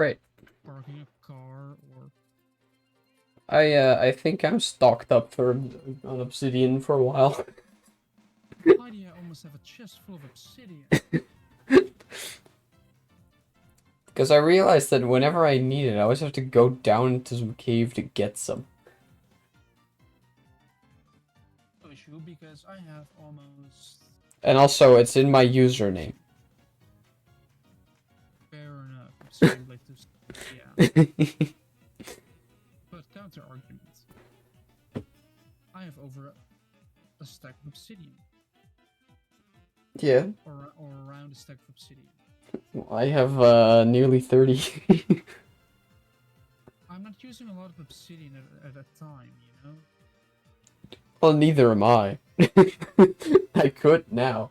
parking a car or. I think I'm stocked up on obsidian for a while. Why do you almost have a chest full of obsidian? Because I realized that whenever I need it, I always have to go down into some cave to get some. No issue, because I have almost. And also, it's in my username. Fair enough. Obsidian like this. Yeah. But counter arguments. I have over a stack of obsidian. Yeah. Or around a stack of obsidian. I have nearly 30. I'm not using a lot of obsidian at a time, you know? Well, neither am I. I could now.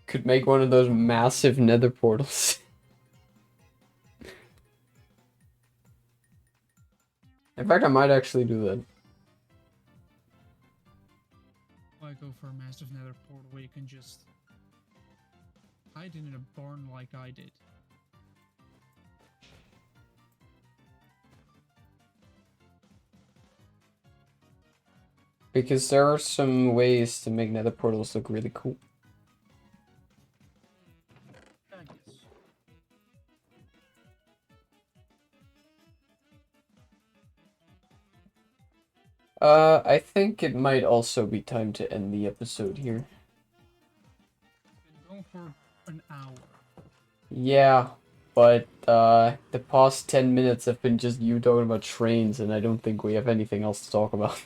Could make one of those massive nether portals. In fact, I might actually do that. I go for a massive nether portal where you can just hide in a barn like I did. Because there are some ways to make nether portals look really cool. I guess. I think it might also be time to end the episode here. Been going for an hour. Yeah, but the past 10 minutes have been just you talking about trains, and I don't think we have anything else to talk about.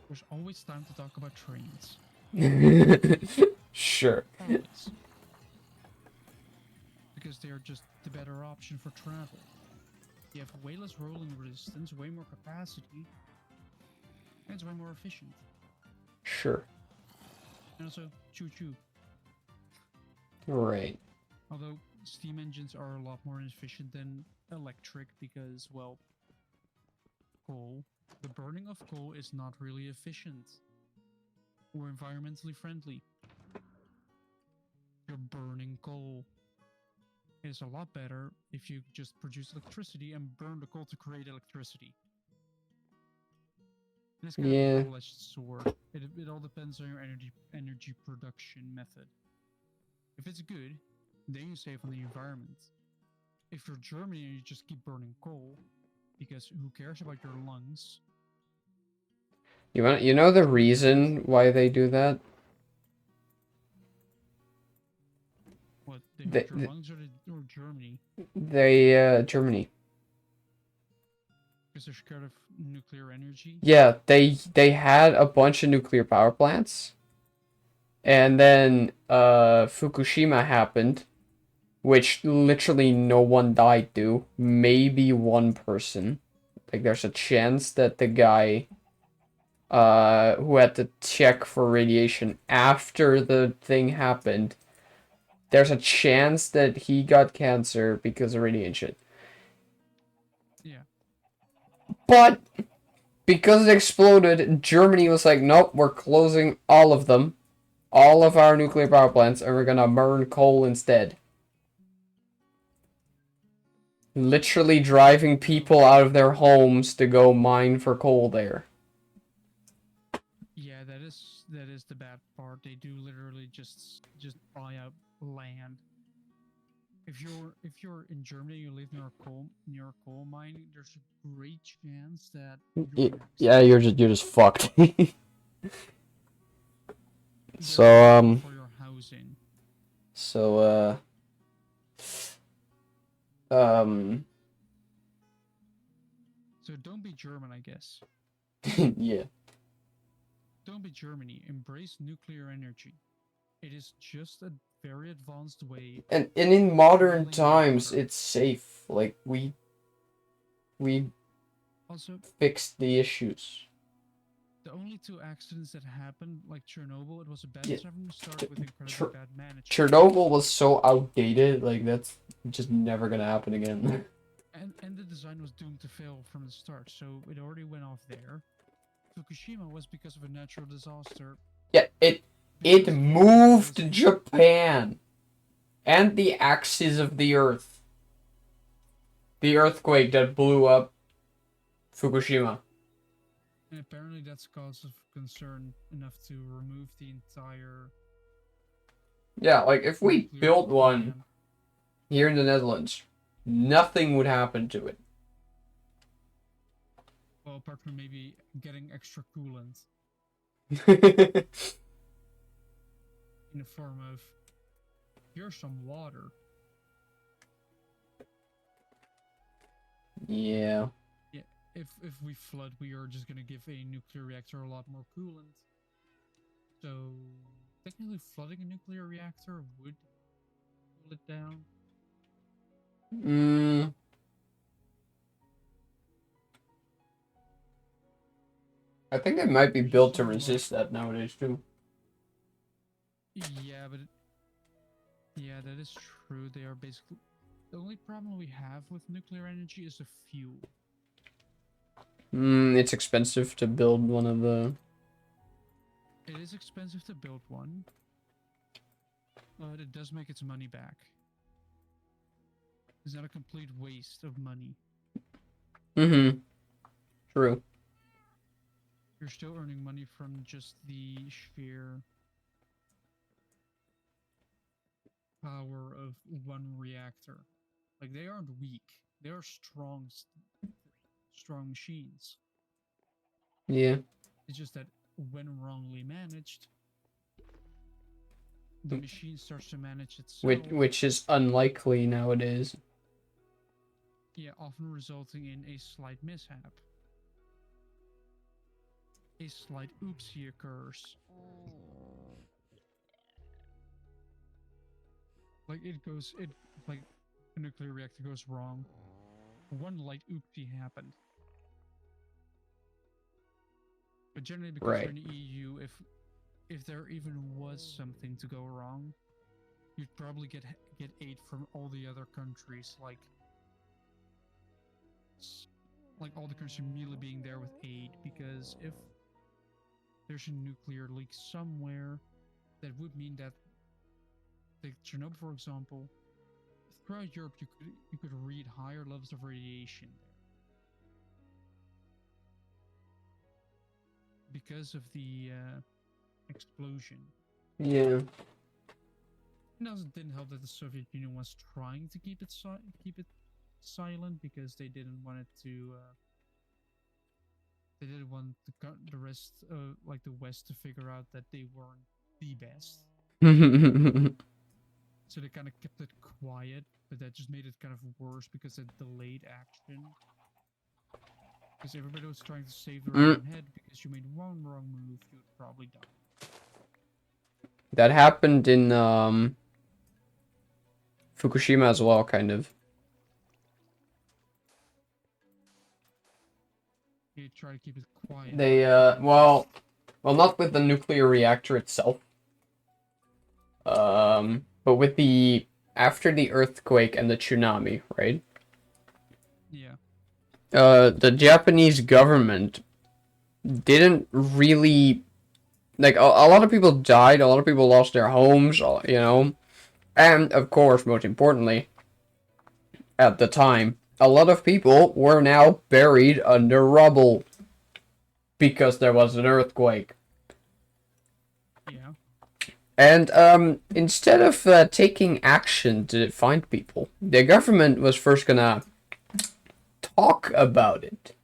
There's always time to talk about trains. Sure. Always. Because they are just the better option for travel. You have way less rolling resistance, way more capacity, and it's way more efficient. Sure. And also, choo-choo. Right. Although steam engines are a lot more efficient than electric because, well, coal. The burning of coal is not really efficient or environmentally friendly. You're burning coal. It's a lot better if you just produce electricity and burn the coal to create electricity. And it's kind of a double-edged sword. It all depends on your energy production method. If it's good, then you save on the environment. If you're Germany and you just keep burning coal, because who cares about your lungs? You know the reason why they do that? What, they hurt your lungs or Germany? Germany. Because they're scared of nuclear energy? Yeah, they had a bunch of nuclear power plants. And then Fukushima happened, which literally no one died to. Maybe one person. Like there's a chance that the guy who had to check for radiation after the thing happened, there's a chance that he got cancer because of radiation. Yeah. But because it exploded, Germany was like, nope, we're closing all of them. All of our nuclear power plants, and we're gonna burn coal instead. Literally driving people out of their homes to go mine for coal there. Yeah, that is the bad part. They do literally just buy out land. If you're in Germany, you live near a coal mine. There's a great chance that Yeah, you're just fucked. So for your housing. So So don't be German, I guess. yeah. Don't be Germany. Embrace nuclear energy. It is just a very advanced way. And in modern times, it's safe. Like we also fixed the issues. The only two accidents that happened, like Chernobyl, it was a bad design from the start with incredibly bad management. Chernobyl was so outdated, like that's just never gonna happen again. And the design was doomed to fail from the start, so it already went off there. Fukushima was because of a natural disaster. Yeah, it moved Japan and the axis of the Earth. The earthquake that blew up Fukushima. And apparently that's cause of concern enough to remove the entire... Yeah, like if we built one here in the Netherlands, nothing would happen to it. Well, apart from maybe getting extra coolant. In the form of, here's some water. Yeah. Yeah, if we flood, we are just gonna give a nuclear reactor a lot more coolant. So technically, flooding a nuclear reactor would cool it down. I think they might be built to resist that nowadays too. Yeah, but yeah, that is true. They are basically the only problem we have with nuclear energy is the fuel. It's expensive to build one of the It is expensive to build one, but it does make its money back. It's not a complete waste of money. Mm-hmm. True. You're still earning money from just the sheer power of one reactor. Like, they aren't weak. They are strong machines. Yeah. It's just that when wrongly managed, the machine starts to manage itself. Which is unlikely nowadays. Yeah, often resulting in a slight mishap. A slight oopsie occurs. Like like a nuclear reactor goes wrong. One light oopsie happened. But generally, because Right. you're in the EU, if there even was something to go wrong, you'd probably get aid from all the other countries, like all the countries immediately being there with aid. Because if there's a nuclear leak somewhere, that would mean that, like Chernobyl, for example, throughout Europe you could read higher levels of radiation there because of the explosion. Yeah. It didn't help that the Soviet Union was trying to keep it silent because they didn't want it to. They didn't want the rest, like the West, to figure out that they weren't the best. So they kind of kept it quiet, but that just made it kind of worse because it delayed action. Because everybody was trying to save their own head, because you made one wrong move, you would probably die. That happened in Fukushima as well, kind of. You try to keep it quiet. They well, not with the nuclear reactor itself. But with the after the earthquake and the tsunami, right? Yeah. The Japanese government didn't really like a lot of people died, a lot of people lost their homes, you know. And of course, most importantly, at the time, a lot of people were now buried under rubble because there was an earthquake. Yeah. And instead of taking action to find people, the government was first gonna talk about it.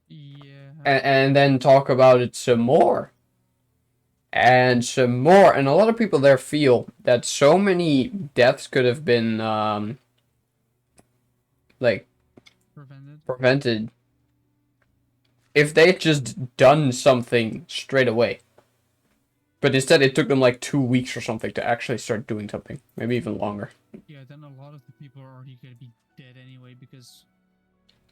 Yeah. And then talk about it some more. And some more. And a lot of people there feel that so many deaths could have been, like, prevented if they had just done something straight away. But instead, it took them like 2 weeks or something to actually start doing something. Maybe even longer. Yeah, then a lot of the people are already going to be dead anyway, because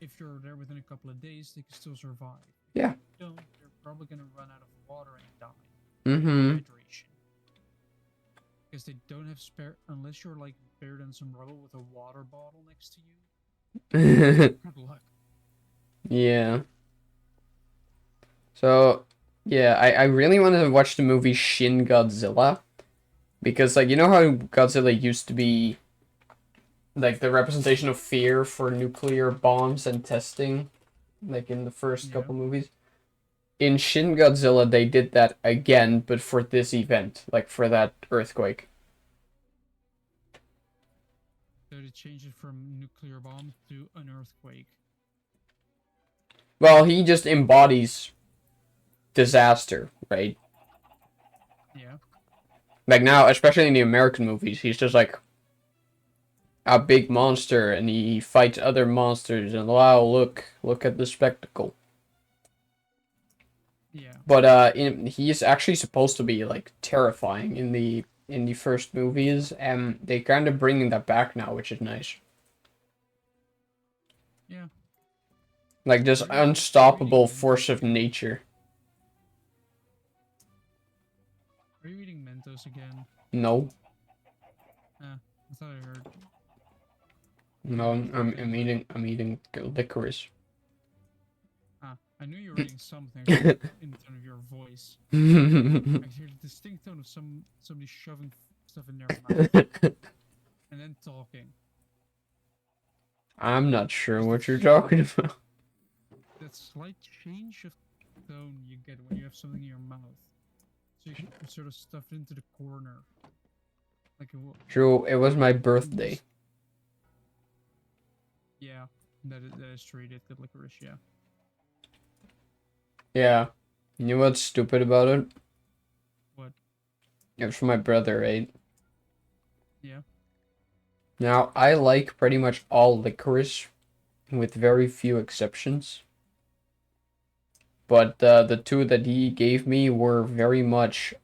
if you're there within a couple of days, they can still survive. Yeah. If you don't, they're probably going to run out of water and die. Mm-hmm. Hydration. Because they don't have spare, unless you're like buried in some rubble with a water bottle next to you. Good luck. Yeah. So, yeah, I really wanted to watch the movie Shin Godzilla. Because, like, you know how Godzilla used to be, like, the representation of fear for nuclear bombs and testing? Like, in the first couple movies? In Shin Godzilla, they did that again, but for this event. Like, for that earthquake. So they changed it from nuclear bomb to an earthquake. Well, he just embodies disaster, right? Yeah. Like now, especially in the American movies, he's just like a big monster, and he fights other monsters, and wow, look at the spectacle. Yeah. But he's actually supposed to be like terrifying in the first movies, and they kind of bringing that back now, which is nice. Yeah. Like this unstoppable force of nature. Are you eating Mentos again? No. I thought I heard. No, I'm eating licorice. Ah, I knew you were reading something in the tone of your voice. I could hear the distinct tone of somebody shoving stuff in their mouth and then talking. I'm not sure what you're talking about. That slight change of tone you get when you have something in your mouth. So you sort of stuff it into the corner. Like it will. True, it was my birthday. Yeah, that is true. You did good licorice, yeah. Yeah. You know what's stupid about it? What? It was for my brother, right? Yeah. Now, I like pretty much all licorice, with very few exceptions. But the two that he gave me were very much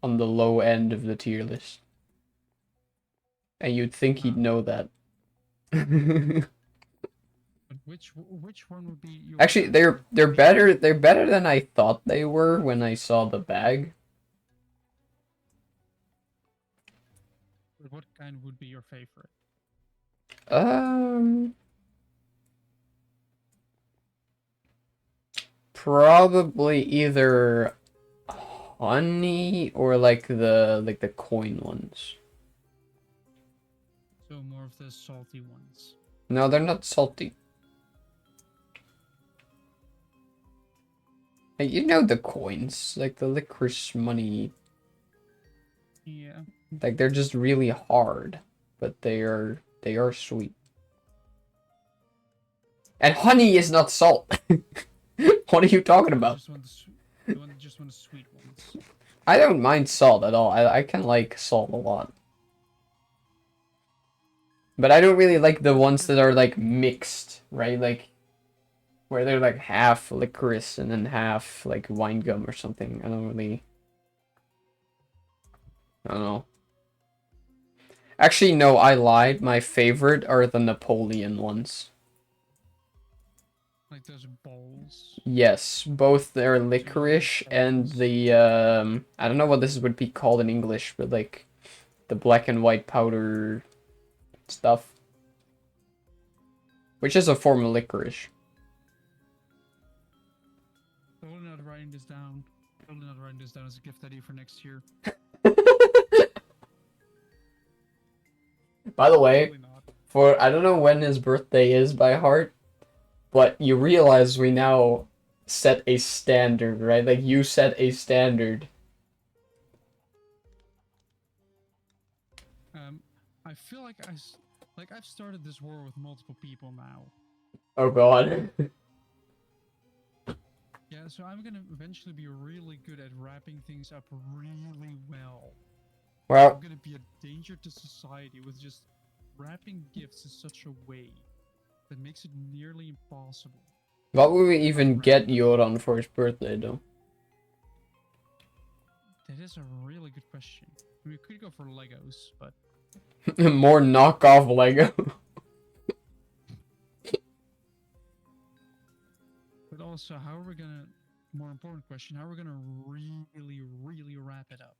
on the low end of the tier list. And you'd think he'd know that. But which one would be your Actually, they're better than I thought they were when I saw the bag. But what kind would be your favorite? Probably either honey or like the coin ones. So more of the salty ones. No, they're not salty. Hey, you know the coins, like the licorice money. Yeah. Like they're just really hard, but they are sweet. And honey is not salt. What are you talking about? Just want just want the sweet ones. I don't mind salt at all. I can like salt a lot. But I don't really like the ones that are like mixed, right? Like where they're like half licorice and then half like wine gum or something. I don't know. Actually, no, I lied. My favorite are the Napoleon ones. Like those balls. Yes, both their licorice and the I don't know what this would be called in English, but like the black and white powder stuff. Which is a form of licorice. Totally not writing this down. Totally not writing this down as a gift idea for next year. By the way, Totally not. for I don't know when his birthday is by heart, but you realize we now set a standard, right? Like you set a standard. I feel like I've started this war with multiple people now. Oh god. Yeah, so I'm gonna eventually be really good at wrapping things up really well. I'm Well, gonna be a danger to society with just wrapping gifts in such a way that makes it nearly impossible. what would we even get Yoran for his birthday though? That is a really good question. We could go for Legos, but More knockoff Lego. but also how are we gonna? More important question: how are we gonna really wrap it up?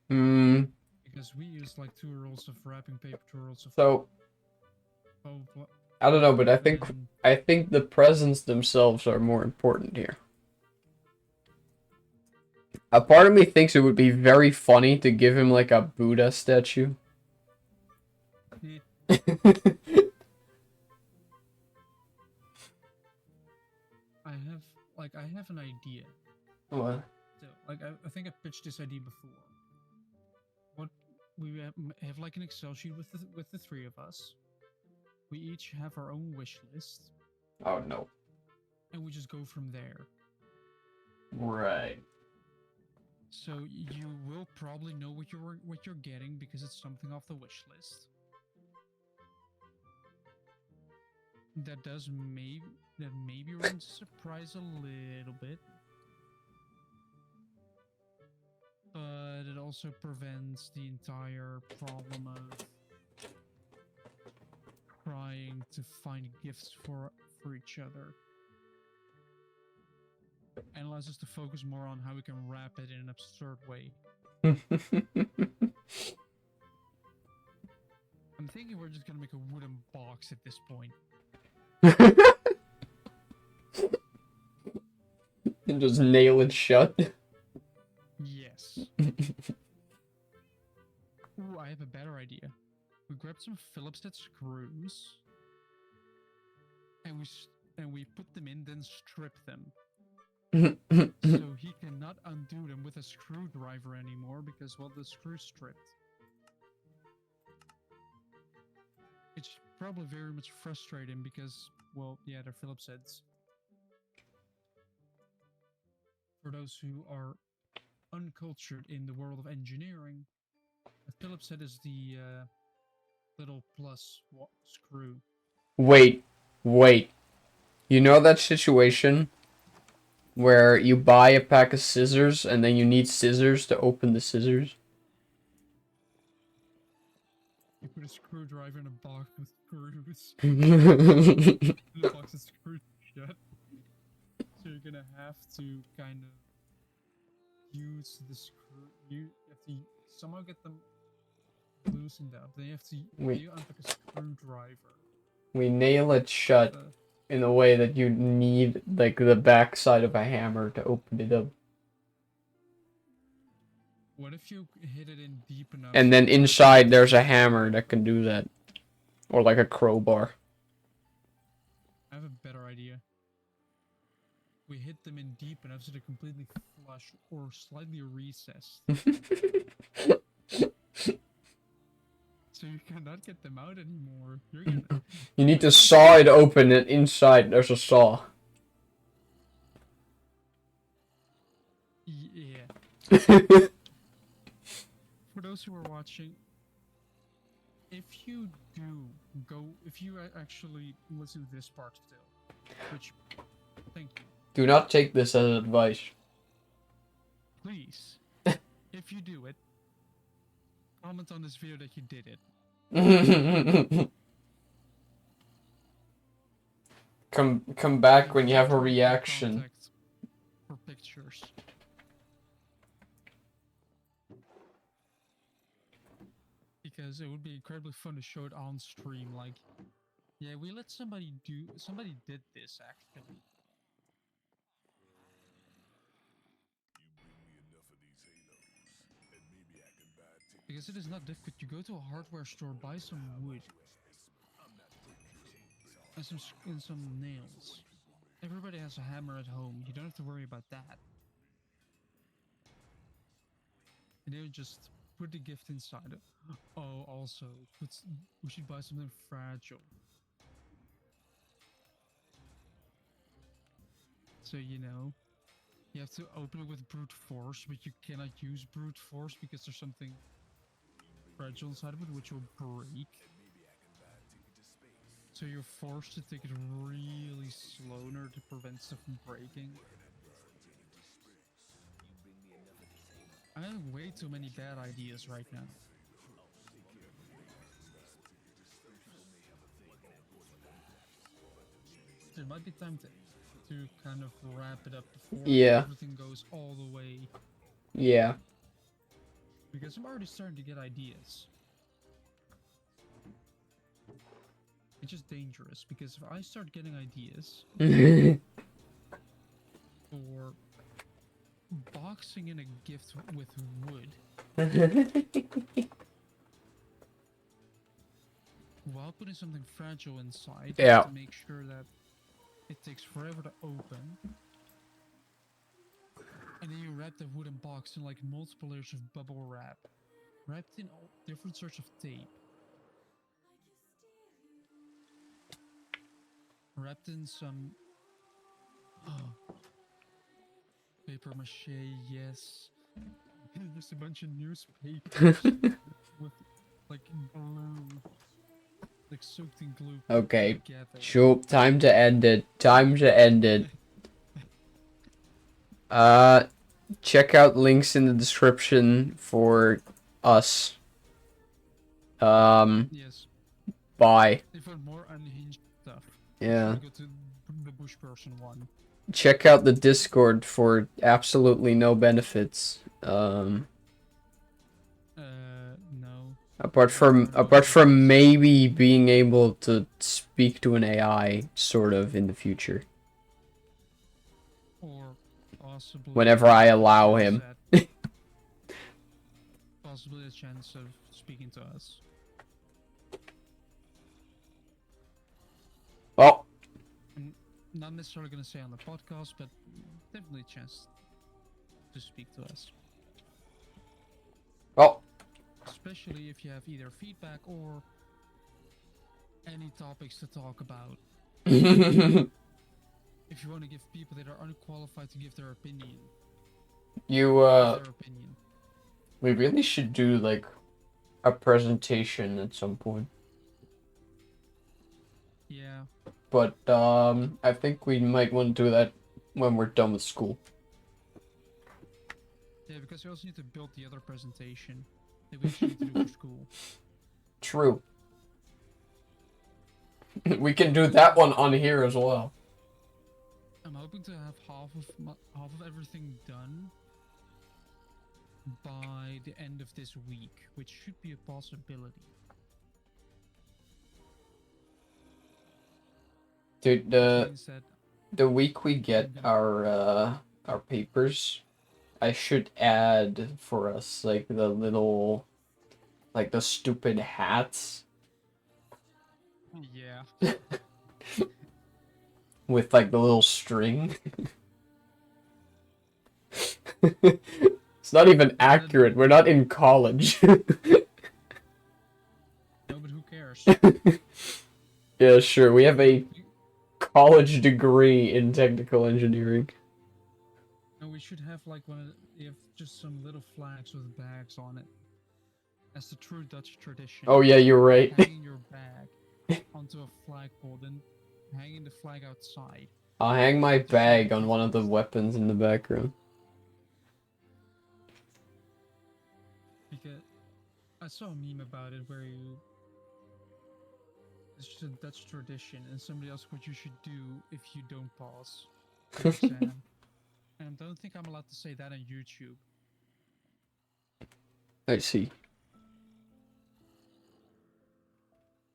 Because we use like 2 rolls of wrapping paper, 2 rolls of So oh, I don't know, but I and think the presents themselves are more important here. A part of me thinks it would be very funny to give him like a Buddha statue. eh, I have an idea. What? So, like I think I pitched this idea before. What we have like an Excel sheet with the 3 of us. We each have our own wish list, Oh no. and we just go from there. Right. So you will probably know what you're getting because it's something off the wish list. That maybe ruins the surprise a little bit, but it also prevents the entire problem of trying to find gifts for each other. And allows us to focus more on how we can wrap it in an absurd way. I'm thinking we're just gonna make a wooden box at this point. And just nail it shut. Yes. Ooh, I have a better idea. We grab some Phillips head screws, and we put them in, then strip them. So he cannot undo them with a screwdriver anymore because, well, the screw's stripped. It's probably very much frustrating because, well, yeah, they're Phillips heads. For those who are uncultured in the world of engineering, a Phillips head is the little plus screw. Wait. You know that situation where you buy a pack of scissors and then you need scissors to open the scissors? You put a screwdriver in a box with screws. The box is screwed shut. So you're gonna have to kind of use the screw. You have to somehow get them loosened up. Then you have to you unpack a screwdriver. We nail it shut in a way that you need like the backside of a hammer to open it up. What if you hit it in deep enough? And then inside there's a hammer that can do that. Or like a crowbar. I have a better idea. We hit them in deep enough so they're completely flush or slightly recessed. So you cannot get them out anymore. You're gonna... You need to saw it open and inside there's a saw. Yeah. For those who are watching, if you actually listen to this part still, which, thank you. Do not take this as advice. Please, if you do it, comment on this video that you did it. Come back when you have a reaction. For pictures. Because it would be incredibly fun to show it on stream, like, yeah, we let somebody did this actually. Because it is not difficult. You go to a hardware store, buy some wood and some nails. Everybody has a hammer at home. You don't have to worry about that. And then just put the gift inside it. Oh, also, we should buy something fragile. So, you know, you have to open it with brute force, but you cannot use brute force because there's something fragile inside of it which will break. So you're forced to take it really slow in order to prevent stuff from breaking. I have way too many bad ideas right now. It might be time to kind of wrap it up before everything goes all the way. Yeah. Because I'm already starting to get ideas. It's just dangerous because if I start getting ideas for boxing in a gift with wood while putting something fragile inside to make sure that it takes forever to open, and then you wrap the wooden box in like multiple layers of bubble wrap, wrapped in all different sorts of tape, wrapped in some paper mache, yes. Just a bunch of newspapers with like glue, like soaked in glue. Okay, sure. Time to end it. Check out links in the description for us. Yes. Bye. If you want more unhinged stuff, yeah. Go to the Bush person one. Check out the Discord for absolutely no benefits. No. Apart from maybe being able to speak to an AI, sort of, in the future. Or possibly whenever I a allow chance him. possibly a chance of speaking to us. Well, I'm not necessarily going to say on the podcast, but definitely a chance to speak to us. well. Especially if you have either feedback or any topics to talk about. If you want to give people that are unqualified to give their opinion, You, their opinion. we really should do, like, a presentation at some point. Yeah. But, I think we might want to do that when we're done with school. Yeah, because we also need to build the other presentation that we actually need to do for school. True. We can do that one on here as well. I'm hoping to have half of everything done by the end of this week, which should be a possibility. Dude, Which means that the week we get our papers, I should add for us, like, the little, like, the stupid hats yeah, with, like, the little string. It's not even accurate. We're not in college. no, but who cares? Yeah, sure. We have a college degree in technical engineering. No, we should have like you have just some little flags with bags on it. That's the true Dutch tradition. Oh yeah, you're right. Hanging your bag onto a flagpole, then hanging the flag outside. I'll hang my bag on one of the weapons in the background. Because I saw a meme about it where it's just a Dutch tradition, and somebody asked what you should do if you don't pass the exam. And I don't think I'm allowed to say that on YouTube. I see.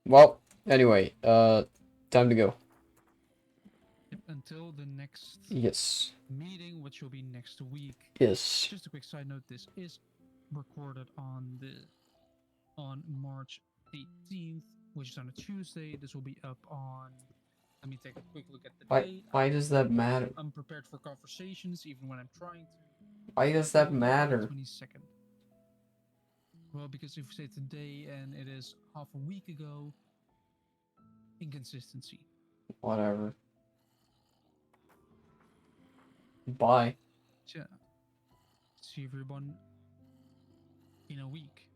Well, anyway, time to go. Yep, until the next Yes. meeting, which will be next week. Yes. Just a quick side note: this is recorded on March 18th, which is on a Tuesday. This will be up on. Let me take a quick look at the date. Why does that matter? I'm prepared for conversations, even when I'm trying to. Why does that matter? 22nd. Well, because if we say today and it is half a week ago, inconsistency. Whatever. Bye. So, see everyone in a week.